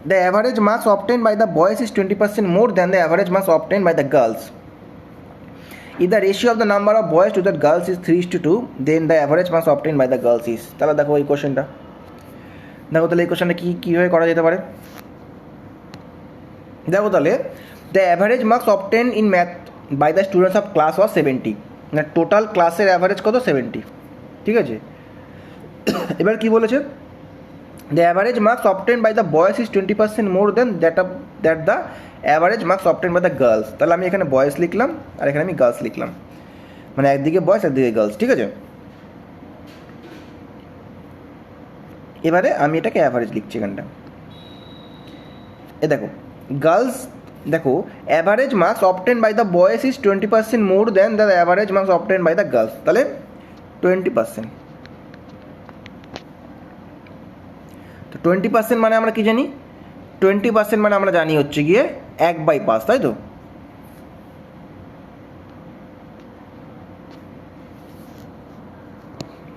The average marks obtained by the boys is 20% more than the average marks obtained by the girls. If the ratio of the number of boys to the girls is 3:2, then the average marks obtained by the girls is. তাহলে দেখো এই কোশ্চেনটা, দেখো তাহলে এই কোশ্চেনটা কীভাবে করা যেতে পারে। দেখো তাহলে the average marks obtain in math by the students of class was 70, মানে টোটাল ক্লাসের অ্যাভারেজ কত, 70। ঠিক আছে? এবার কি বলেছে, the average marks obtained by the boys is 20% more than that the average marks obtained by the girls. তাহলে আমি এখানে বয়েজ লিখলাম আর এখানে আমি গার্লস লিখলাম, মানে একদিকে বয়েজ একদিকে গার্লস। ঠিক আছে? এবারে আমি এটাকে অ্যাভারেজ লিখছি এখানটা। দেখো গার্লস, দেখো average marks obtain by the boys is 20% more than the average marks obtain by the girls. তাহলে 20%, তো 20% মানে আমরা কি জানি, 20% মানে আমরা জানি হচ্ছে গিয়ে 1/5, তাই তো?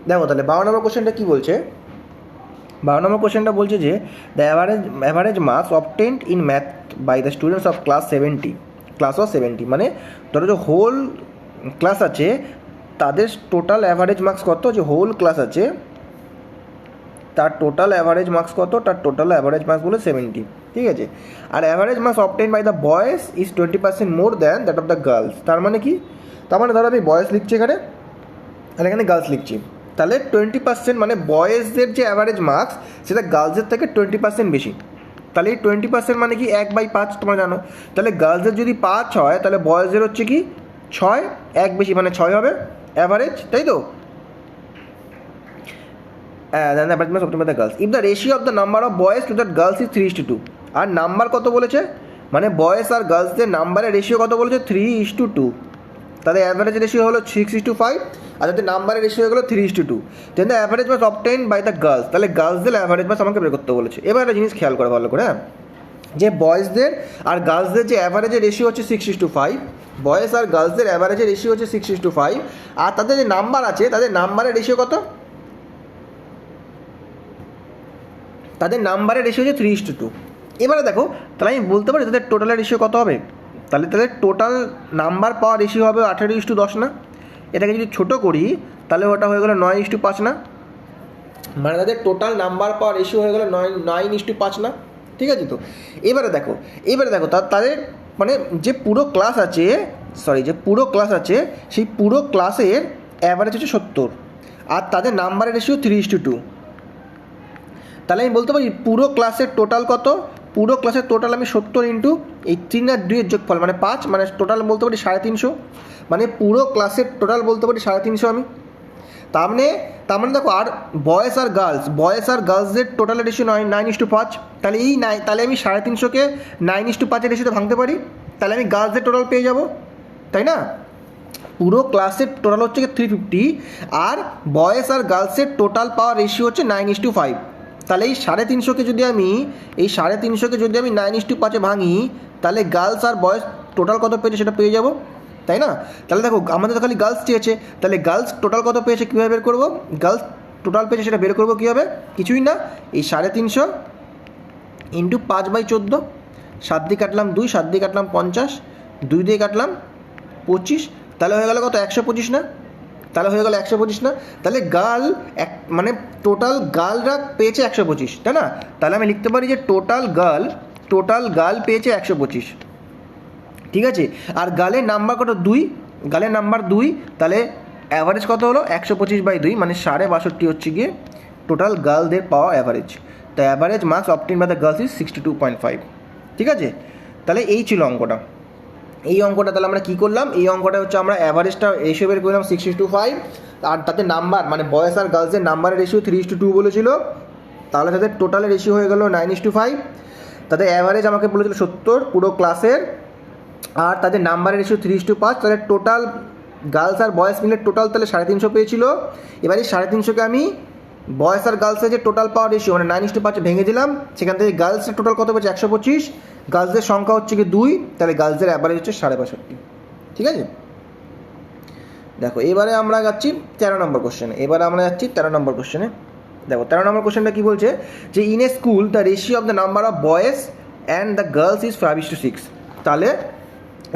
দেখো তাহলে 12 নম্বর কোশ্চেনটা কী বলছে, 12 নম্বর কোশ্চেনটা বলছে যে the average marks obtained in math by the students of class 70, class of 70, মানে ধরো যে হোল ক্লাস আছে তাদের টোটাল অ্যাভারেজ মার্কস কত, যে হোল ক্লাস আছে তার টোটাল অ্যাভারেজ মার্কস কত, তার টোটাল অ্যাভারেজ মার্কস বলে 70। ঠিক আছে? আর average marks obtain by the boys is 20% more than that of the girls. তার মানে কি, তার মানে ধরো আমি বয়েজ লিখছি এখানে আর এখানে গার্লস লিখছি, তাহলে 20% মানে বয়েজদের যে অ্যাভারেজ মার্কস সেটা গার্লসের থেকে 20% বেশি। তাহলে এই 20% মানে কি 1/5, তোমরা জানো। তাহলে গার্লসের যদি 5 হয় তাহলে বয়েজের হচ্ছে কি 6, 1 বেশি মানে 6 হবে অ্যাভারেজ, তাই তো? Then the average marks obtained by the girls. If the ratio of the number of boys to the girls is 3:2, আর নাম্বার কত বলেছে, মানে বয়েজ আর গার্লসদের নাম্বারের রেশিও কত বলেছে, 3:2, তাদের অ্যাভারেজ রেশিও হলো 6:5, আর তাদের নাম্বারের রেশিও হলো 3:2। Then the average marks obtained by the girls, তাহলে গার্লসদের অ্যাভারেজ মার্কস আমাকে বের করতে বলেছে। এবার একটা জিনিস খেয়াল করে ভালো করে, হ্যাঁ, যে বয়েজদের আর গার্লসদের যে অ্যাভারেজের রেশিও হচ্ছে 6:5, বয়েজ আর গার্লসদের অ্যাভারেজের রেশিও হচ্ছে 6:5, আর তাদের যে নাম্বার আছে তাদের নাম্বারের রেশিও কত, তাদের নাম্বারের রেশিও হচ্ছে 3:2। এবারে দেখো তাহলে আমি বলতে পারি তাদের টোটালের রেশিও কত হবে, তাহলে তাদের টোটাল নাম্বার পাওয়ার রেশিও হবে 18:10 না? এটাকে যদি ছোটো করি তাহলে ওটা হয়ে গেলো 9:5 না? মানে তাদের টোটাল নাম্বার পাওয়ার রেশিও হয়ে গেলো 9:5 না? ঠিক আছে? তো এবারে দেখো তাদের মানে যে পুরো ক্লাস আছে, সেই পুরো ক্লাসের অ্যাভারেজ হচ্ছে 70, আর তাদের নাম্বারের রেশিও 3:2। তাহলে আমি বলতে পারি পুরো ক্লাসের টোটাল কত, পুরো ক্লাসের টোটাল আমি 70 ইন্টু এই 3 আর 2 এর যোগফল মানে 5, মানে টোটাল বলতে পারি 350, মানে পুরো ক্লাসের টোটাল বলতে পারি 350 আমি। তার মানে দেখো, আর বয়েজ আর গার্লসদের টোটালের রেশিও 9:5, তাহলে তাহলে আমি 350কে 9:5-এর রেশিওতে ভাঙতে পারি, তাহলে আমি গার্লসদের টোটাল পেয়ে যাব, তাই না? পুরো ক্লাসের টোটাল হচ্ছে 350, আর বয়েজ আর গার্লসের টোটাল পাওয়ার রেশিও হচ্ছে 9:5। তাহলে এই 350কে যদি আমি 9:5-এ ভাঙি, তাহলে গার্লস আর বয়েজ টোটাল কত পেয়েছে সেটা পেয়ে যাবো, তাই না? তাহলে দেখো আমাদের তো খালি গার্লস চেয়েছে, তাহলে গার্লস টোটাল কত পেয়েছে কীভাবে বের করবো? গার্লস টোটাল পেয়েছে সেটা বের করবো কীভাবে? কিছুই না, এই 350 ইন্টু 5/14, 7 দিয়ে কাটলাম 2, 7 দিয়ে কাটলাম 50, 2 দিয়ে কাটলাম 25, তাহলে হয়ে গেল কত? 125 না? তাহলে হয়ে গেল 125 না? তাহলে গার্ল মানে টোটাল গার্লরা পেয়েছে 125, তাই না? তাহলে আমি লিখতে পারি যে টোটাল গার্ল পেয়েছে 125, ঠিক আছে? আর গার্লের নাম্বার কত? 2, গার্লের নাম্বার 2, তাহলে অ্যাভারেজ কত হলো? 125/2, মানে 62.5 হচ্ছে গিয়ে টোটাল গার্লদের পাওয়া অ্যাভারেজ। তো average marks obtain by the girls is 62.5, ঠিক আছে? তাহলে এই ছিল অঙ্কটা। এই অঙ্কটা তাহলে আমরা কী করলাম? এই অঙ্কটা হচ্ছে আমরা অ্যাভারেজটা রেশিও বের করলাম 6:5, আর তাতে নাম্বার মানে বয়েজ আর গার্লসের নাম্বারের রেশিও 3:2 বলেছিল, তাহলে তাদের টোটালের রেশিও হয়ে গেল 9:5, তাদের অ্যাভারেজ আমাকে বলেছিল 70 পুরো ক্লাসের, আর তাদের নাম্বারের রেশিও 3:5, তাহলে টোটাল গার্লস আর বয়েজ মিলে টোটাল তাহলে 350 পেয়েছিল। এবার এই 350কে আমি বয়েজ আর গার্লসের যে টোটাল পাওয়ার রেশিও মানে 9:5 ভেঙে দিলাম, সেখান থেকে গার্লসের টোটাল কত পেয়েছে? 125, গার্লসদের সংখ্যা হচ্ছে কি 2, তাহলে গার্লসদের অ্যাভারেজ হচ্ছে 65, ঠিক আছে? দেখো এবারে আমরা যাচ্ছি 13 নম্বর কোশ্চেনে। দেখো 13 নম্বর কোশ্চেনটা কী বলছে যে in a school the ratio of the number of boys and the girls is 5:6, তাহলে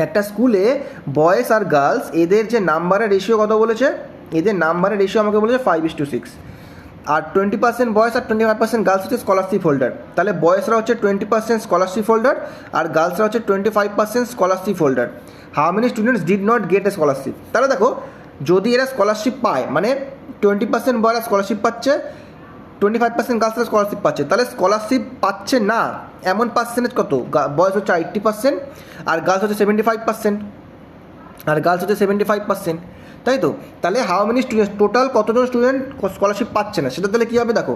একটা স্কুলে বয়েজ আর গার্লস এদের যে নাম্বারের রেশিও কত বলেছে? এদের নাম্বারের রেশিও আমাকে বলেছে 5:6, আর 20% বয়েজ আর 25% গার্লস হচ্ছে স্কলারশিপ হোল্ডার। তাহলে বয়েজরা হচ্ছে 20% স্কলারশিপ হোল্ডার আর গার্লসরা হচ্ছে 25% scholarship holder. How many students did not get A scholarship? তাহলে দেখো যদি এরা স্কলারশিপ পায় মানে 20% বয়েজরা স্কলারশিপ পাচ্ছে, 25% গার্লসরা স্কলারশিপ পাচ্ছে, তাহলে স্কলারশিপ পাচ্ছে না এমন পার্সেন্টেজ কত? বয়েজ হচ্ছে 80% আর গার্লস হচ্ছে 75%, তাই তো? তাহলে হাউ মেনি স্টুডেন্টস, টোটাল কতজন স্টুডেন্ট স্কলারশিপ পাচ্ছে না সেটা তাহলে কী হবে? দেখো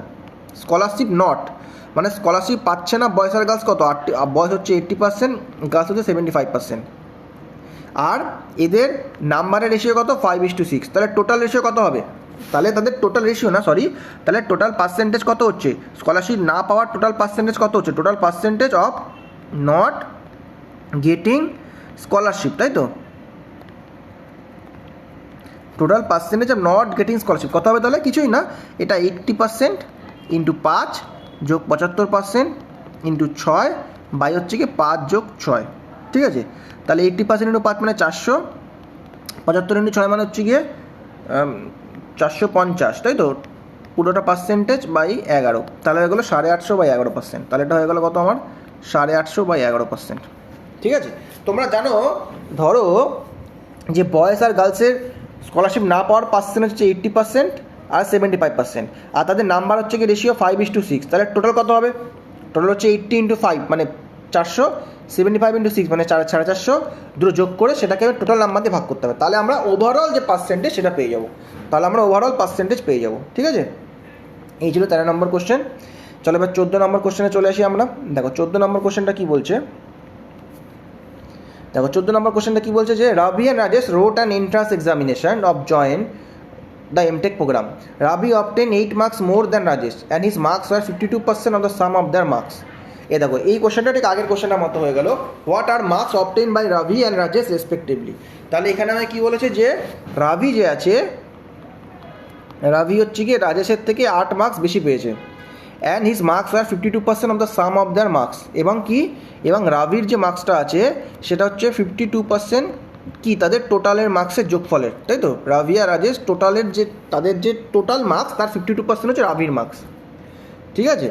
স্কলারশিপ নট মানে স্কলারশিপ পাচ্ছে না বয়েজ আর গার্লস কত? বয়েজ হচ্ছে 80%, গার্লস হচ্ছে 75%, আর এদের নাম্বারের রেশিও কত? 5:6, তাহলে টোটাল রেশিও কত হবে? তাহলে তাদের টোটাল রেশিও না সরি, তাহলে টোটাল পার্সেন্টেজ কত হচ্ছে? স্কলারশিপ না পাওয়ার টোটাল পার্সেন্টেজ কত হচ্ছে? Total percentage of not getting scholarship, তাই তো? Total percentage of not getting scholarship কত হবে? তাহলে কিছুই না, এটা 80% ইন্টু 5 যোগ 75% ইন্টু 6 বাই হচ্ছে কি 5 যোগ 6, ঠিক আছে? তাহলে 80% ইন্টু 5 মানে 400, 75 ইন্টু 6 মানে হচ্ছে গিয়ে 450, তাই তো? পুরোটা পার্সেন্টেজ বাই 11, তাহলে হয়ে গেলো 850/11%, তাহলে এটা হয়ে গেলো কত আমার? 850/11%, ঠিক আছে? তোমরা জানো ধরো যে বয়েজ আর গার্লসের স্কলারশিপ না পাওয়ার পার্সেন্টেজ হচ্ছে 80% আর 75%, আর তাদের নাম্বার হচ্ছে কি রেশিও 5:6, তাহলে টোটাল কত হবে? টোটাল হচ্ছে 80 ইন্টু 5 মানে 400, 75 ইন্টু 6 মানে 450, দুটো যোগ করে সেটাকে টোটাল নাম্বার দিয়ে ভাগ করতে হবে, তাহলে আমরা ওভারঅল যে পার্সেন্টেজ সেটা পেয়ে যাবো, পেয়ে যাবো, ঠিক আছে? এই ছিল 13 নম্বর কোশ্চেন। চলো এবার 14 নম্বর কোশ্চেনে চলে আসি আমরা। দেখো 14 নম্বর কোশ্চেনটা কী বলছে? যে রাবি and Rajesh wrote an entrance examination of join the MTech program. Ravi obtained 8 marks more than Rajesh and his marks were 52% of the sum of their marks. দেখো এই কোশ্চেনটা ঠিক আগের কোশ্চেনটার মতো হয়ে গেল, what are marks obtain by Ravi and Rajesh respectively. তাহলে এখানে আমি কী বলেছে যে রাভি যে আছে, রাভি হচ্ছে কি রাজেশের থেকে 8 মার্কস বেশি পেয়েছে, and his marks are 52% of the sum of their marks, এবং রাভির যে মার্কসটা আছে সেটা হচ্ছে 52% কি তাদের টোটালের মার্কসের যোগফলের, তাই তো? রাভি আর রাজেশ টোটালের যে তাদের যে টোটাল মার্কস তার 52% হচ্ছে রাভির মার্কস, ঠিক আছে?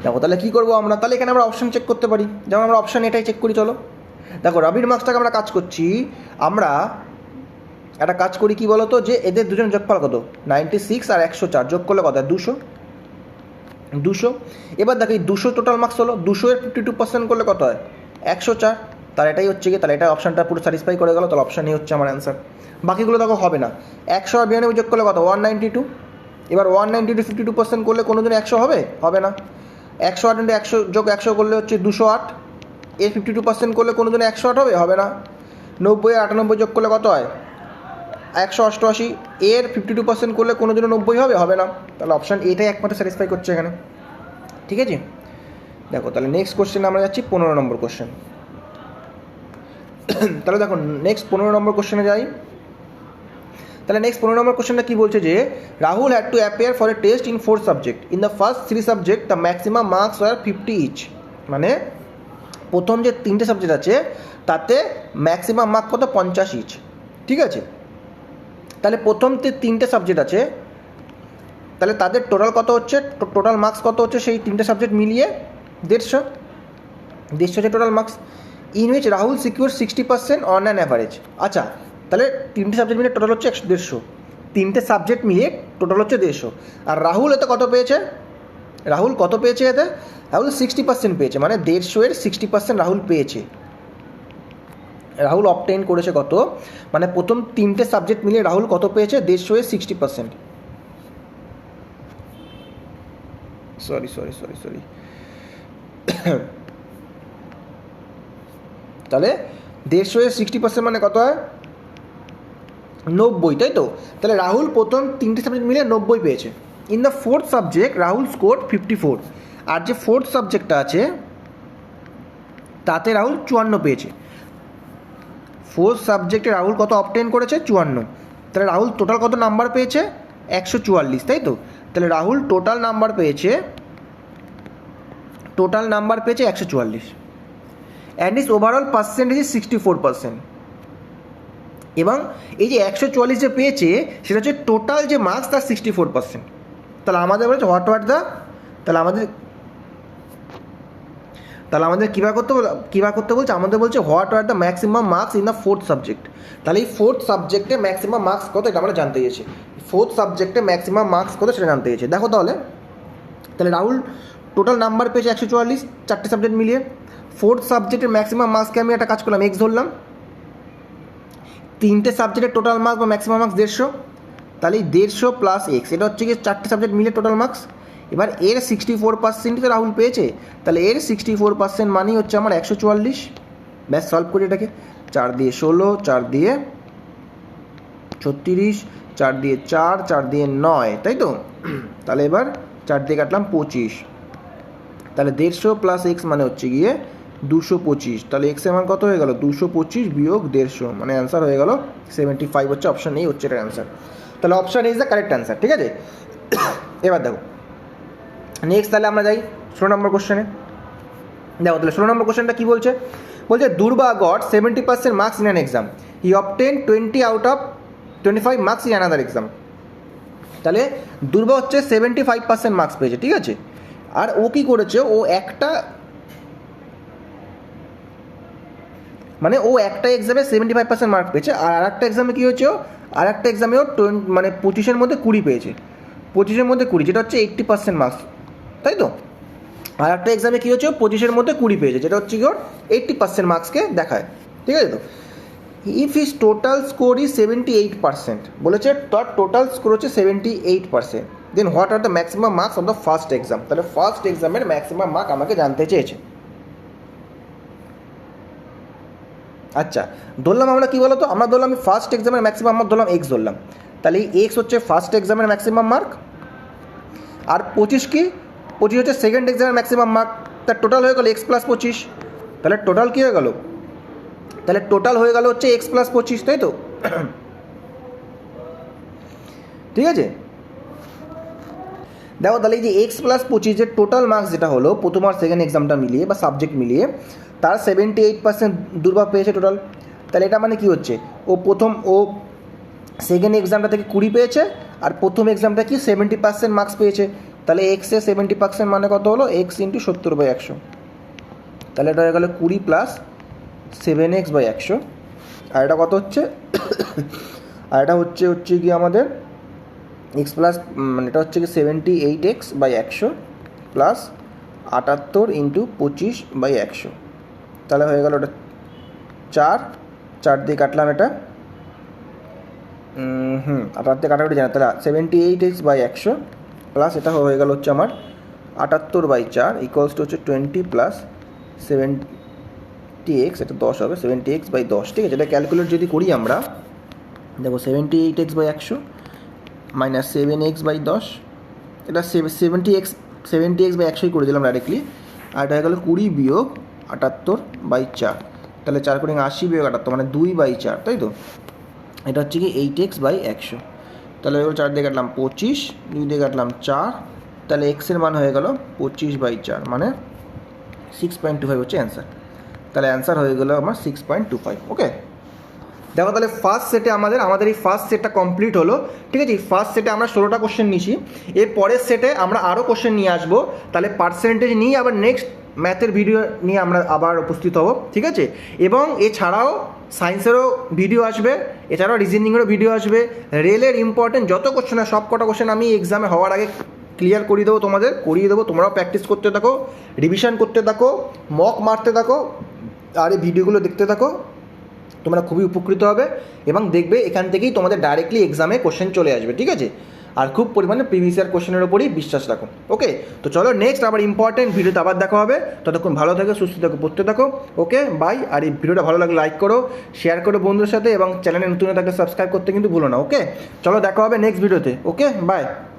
দেখো তাহলে কী করবো আমরা? তাহলে এখানে আমরা অপশান চেক করতে পারি, যেমন আমরা অপশান এটাই চেক করি। চলো দেখো রাভির মার্কসটাকে আমরা কাজ করছি, আমরা একটা কাজ করি কি বলো তো, যে এদের দুজন যোগফল কত? 96 আর 104 যোগ করলে কত হয়? 200। এবার দেখো এই 200 টোটাল মার্কস হলো, 200 এর 52% করলে কত হয়? 104। তাহলে এটাই হচ্ছে কি, তাহলে এটা অপশানটা পুরো স্যাটিসফাই করে গেল, তাহলে অপশানই হচ্ছে আমার অ্যান্সার। বাকিগুলো দেখো হবে না। 100 আর 92 যোগ করলে কত? 192। এবার 192 52% করলে কোনো দিন 100 হবে? হবে না। 108 ইন্টু 100 যোগ 100 করলে হচ্ছে 208, এর 52% করলে কোনো দিন 108 হবে? হবে না। 90 আর 98 যোগ করলে কত হয়? 188, এর 52% করলে কোনো দিনও 90 হবে? হবে না। তাহলে অপশান এটাই একমাত্র স্যাটিসফাই করছে এখানে, ঠিক আছে? দেখো তাহলে নেক্সট কোশ্চেন আমরা যাচ্ছি 15 নম্বর কোশ্চেন। তাহলে দেখো নেক্সট 15 নম্বর কোশ্চেনে যাই। তাহলে নেক্সট 15 নম্বর কোশ্চেনটা কী বলছে যে Rahul had to appear for a test in 4 subject. In the first 3 subject the maximum marks are 50 each. মানে প্রথম যে 3টে সাবজেক্ট আছে তাতে ম্যাক্সিমাম মার্ক কত, 50 ইচ। ঠিক আছে, তাহলে প্রথম 3টে সাবজেক্ট আছে, তাহলে তাদের টোটাল কত হচ্ছে, টোটাল মার্কস কত হচ্ছে সেই 3টে সাবজেক্ট মিলিয়ে 150 হচ্ছে total marks. In which Rahul secure 60% on an average. আচ্ছা, তাহলে 3টে সাবজেক্ট মিলিয়ে টোটাল হচ্ছে 150, 3টে সাবজেক্ট মিলিয়ে টোটাল হচ্ছে 150। আর রাহুল এতে কত পেয়েছে, রাহুল কত পেয়েছে এতে, রাহুল 60% পেয়েছে, মানে 150 এর 60% রাহুল পেয়েছে। রাহুল অবটেইন করেছে কত, মানে প্রথম 3টে সাবজেক্ট মিলিয়ে রাহুল কত পেয়েছে, 150 এর 60%। সরি তাহলে 150 এর 60% মানে কত হয়, 90, তাই তো? তাহলে রাহুল প্রথম 3টে সাবজেক্ট মিলিয়ে 90 পেয়েছে। In the 4th subject Rahul score 54। আর যে 4th সাবজেক্টটা আছে তাতে রাহুল 54 পেয়েছে। 4th সাবজেক্টে রাহুল কত অবটেন করেছে, 54। তাহলে রাহুল টোটাল কত নাম্বার পেয়েছে, 144, তাই তো? তাহলে রাহুল টোটাল নাম্বার পেয়েছে 144, অ্যান্ড ইস ওভারঅল পার্সেন্টেজ 64%। এবং এই যে 144 যে পেয়েছে সেটা হচ্ছে টোটাল যে মার্কস তার 64%। তাহলে আমাদের বলেছে হোয়াট দ্য, তাহলে আমাদের কীভাবে করতে বলছে, আমাদের বলছে what are the maximum marks in the 4th subject. তাহলে এই 4th সাবজেক্টে ম্যাক্সিমাম মার্কস কত এটা আমরা জানতে চেয়েছি। 4th সাবজেক্টে ম্যাক্সিমাম মার্কস কত সেটা জানতে চেয়েছি। দেখো তাহলে রাহুল টোটাল নাম্বার পেয়েছে 144, 4টে সাবজেক্ট মিলিয়ে। 4th সাবজেক্টের ম্যাক্সিমাম মার্কসকে আমি একটা কাজ করলাম, এক্স ধরলাম। 3টে সাবজেক্টের টোটাল মার্কস বা ম্যাক্সিমাম মার্কস 150, তাহলে 150 প্লাস এক্স, এটা হচ্ছে কি 4টে সাবজেক্ট মিলে টোটাল মার্কস। এবার এর 64% তো রাহুল পেয়েছে, তাহলে এর 64% মানেই হচ্ছে আমার 144। ব্যাস সলভ করি এটাকে, 4 দিয়ে 16, 4 দিয়ে 36, 4 দিয়ে 4, 4 দিয়ে 9, তাই তো? তাহলে এবার 4 দিয়ে কাটলাম 25, তাহলে 150 প্লাস এক্স মানে হচ্ছে গিয়ে 225। তাহলে এক্সের মান কত হয়ে গেল, 225 বিয়োগ 150, মানে অ্যান্সার হয়ে গেল 75 হচ্ছে, অপশান এই হচ্ছে এটার অ্যান্সার। তাহলে option is the correct answer, ঠিক আছে? এবার দেখো নেক্সট, তাহলে আমরা যাই 16 নম্বর কোশ্চেনে। দেখো তাহলে 16 নম্বর কোশ্চেনটা কী বলছে, Durba got 70% marks in an exam, he obtain 20 out of 25 marks in another exam. তাহলে দুর্বা হচ্ছে 75% মার্কস পেয়েছে, ঠিক আছে? আর ও কী করেছে, ও একটা এক্সামে 75% মার্ক পেয়েছে, আর একটা এক্সামে কী হয়েছে, আর একটা এক্সামেও মানে 25-এর মধ্যে 20 পেয়েছে, 25-এর মধ্যে 20, যেটা হচ্ছে 80% মার্কস, তাই তো? আর একটা এক্সামে কী হচ্ছে, 25-এর মধ্যে 20 পেয়েছে, যেটা হচ্ছে কি ওর 80% মার্কসকে দেখায়, ঠিক আছে তো? If his total score is 78%, বলেছে তার টোটাল স্কোর হচ্ছে 78%, then what are the maximum marks of the first exam. তাহলে ফার্স্ট এক্সামের ম্যাক্সিমাম মার্ক আমাকে জানতে চেয়েছে। আচ্ছা, ধরলাম আমরা কী বলো তো, আমরা ধরলাম আমি ফার্স্ট এক্সামের ম্যাক্সিমাম মার্ক ধরলাম এক্স ধরলাম, তাহলে এই এক্স হচ্ছে ফার্স্ট এক্সামের ম্যাক্সিমাম মার্ক, আর 25 কি, 25 হচ্ছে সেকেন্ড এক্সামের ম্যাক্সিমাম মার্ক। তার টোটাল হয়ে গেল এক্স প্লাস 25, তাহলে টোটাল কী হয়ে গেল, তাহলে টোটাল হয়ে গেল হচ্ছে এক্স প্লাস 25, তাই তো? ঠিক আছে, দেখো তাহলে এই যে এক্স প্লাস 25-এর টোটাল মার্কস যেটা হলো প্রথম আর সেকেন্ড এক্সামটা মিলিয়ে বা সাবজেক্ট মিলিয়ে, তার 78% দুর্বা পেয়েছে টোটাল। তাহলে এটা মানে কি হচ্ছে, ও সেকেন্ড এক্সামটা থেকে 20 পেয়েছে, আর প্রথম এক্সামটা কি 70% মার্কস পেয়েছে। তাহলে এক্সে 70% মানে কত হলো, এক্স ইন্টু 70/100, তাহলে এটা হয়ে গেলো 20 প্লাস 7x/100। আর এটা কত হচ্ছে, আর এটা হচ্ছে কি আমাদের এক্স প্লাস, মানে এটা হচ্ছে কি 78x/100 প্লাস 78 ইন্টু 25/100, তাহলে হয়ে গেল ওটা 4 দিয়ে কাটলাম এটা, 8 দিয়ে কাটাকুটি জানা, তাহলে 78x/100 প্লাস এটা হয়ে গেল হচ্ছে আমার 78/4 ইকুয়ালস টু হচ্ছে 20 প্লাস 70x, এটা 10 হবে, 70x/10, ঠিক আছে? এটা ক্যালকুলেট যদি করি আমরা, দেখো 78x/100 মাইনাস 7x/10, এটা 70x/100 করে দিলাম ডাইরেক্টলি, আর এটা হয়ে গেলো 20 বিয়োগ 78/4, তাহলে 4×80 মানে 2/4, তাই তো? এটা হচ্ছে কি 8x/100। তাহলে এবার 4 দিয়ে কাটলাম 25, 2 দিয়ে কাটলাম 4, তাহলে এক্সের মান হয়ে গেল 25/4 মানে 6.25 হচ্ছে অ্যান্সার। তাহলে অ্যান্সার হয়ে গেলো আমার 6.25। ওকে, দেখো তাহলে ফার্স্ট সেটে আমাদের এই ফার্স্ট সেটটা কমপ্লিট হলো। ঠিক আছে, এই ফার্স্ট সেটে আমরা 16টা কোশ্চেন নিয়েছি। এর পরের সেটে আমরা আরও কোশ্চেন নিয়ে আসবো, তাহলে পার্সেন্টেজ নিয়ে আবার নেক্সট ম্যাথের ভিডিও নিয়ে আমরা আবার উপস্থিত হব। ঠিক আছে, এবং এছাড়াও সায়েন্সেরও ভিডিও আসবে, এছাড়াও রিজনিংয়েরও ভিডিও আসবে, রেলের ইম্পর্টেন্ট যত কোশ্চেন হয় সব কটা কোশ্চেন আমি এক্সামে হওয়ার আগে ক্লিয়ার করিয়ে দেবো, করিয়ে দেবো। তোমরাও প্র্যাকটিস করতে থাকো, রিভিশন করতে থাকো, মক মারতে থাকো, আর এই ভিডিওগুলো দেখতে থাকো, তোমরা খুবই উপকৃত হবে এবং দেখবে এখান থেকেই তোমাদের ডাইরেক্টলি এক্সামে কোশ্চেন চলে আসবে। ঠিক আছে, আর খুব পরিমাণে প্রিভিয়াস ইয়ার কোশ্চেনের ওপরই বিশ্বাস রাখো। ওকে, তো চলো নেক্সট আবার ইম্পর্টেন্ট ভিডিওতে আবার দেখা হবে। ততক্ষণ ভালো থাকো, সুস্থ থাকো, পড়তে থাকো। ওকে, বাই। আর এই ভিডিওটা ভালো লাগলে লাইক করো, শেয়ার করো বন্ধুদের সাথে, এবং চ্যানেলে নতুন থাকলে সাবস্ক্রাইব করতে কিন্তু ভুলো না। ওকে, চলো দেখা হবে নেক্সট ভিডিওতে। ওকে, বাই।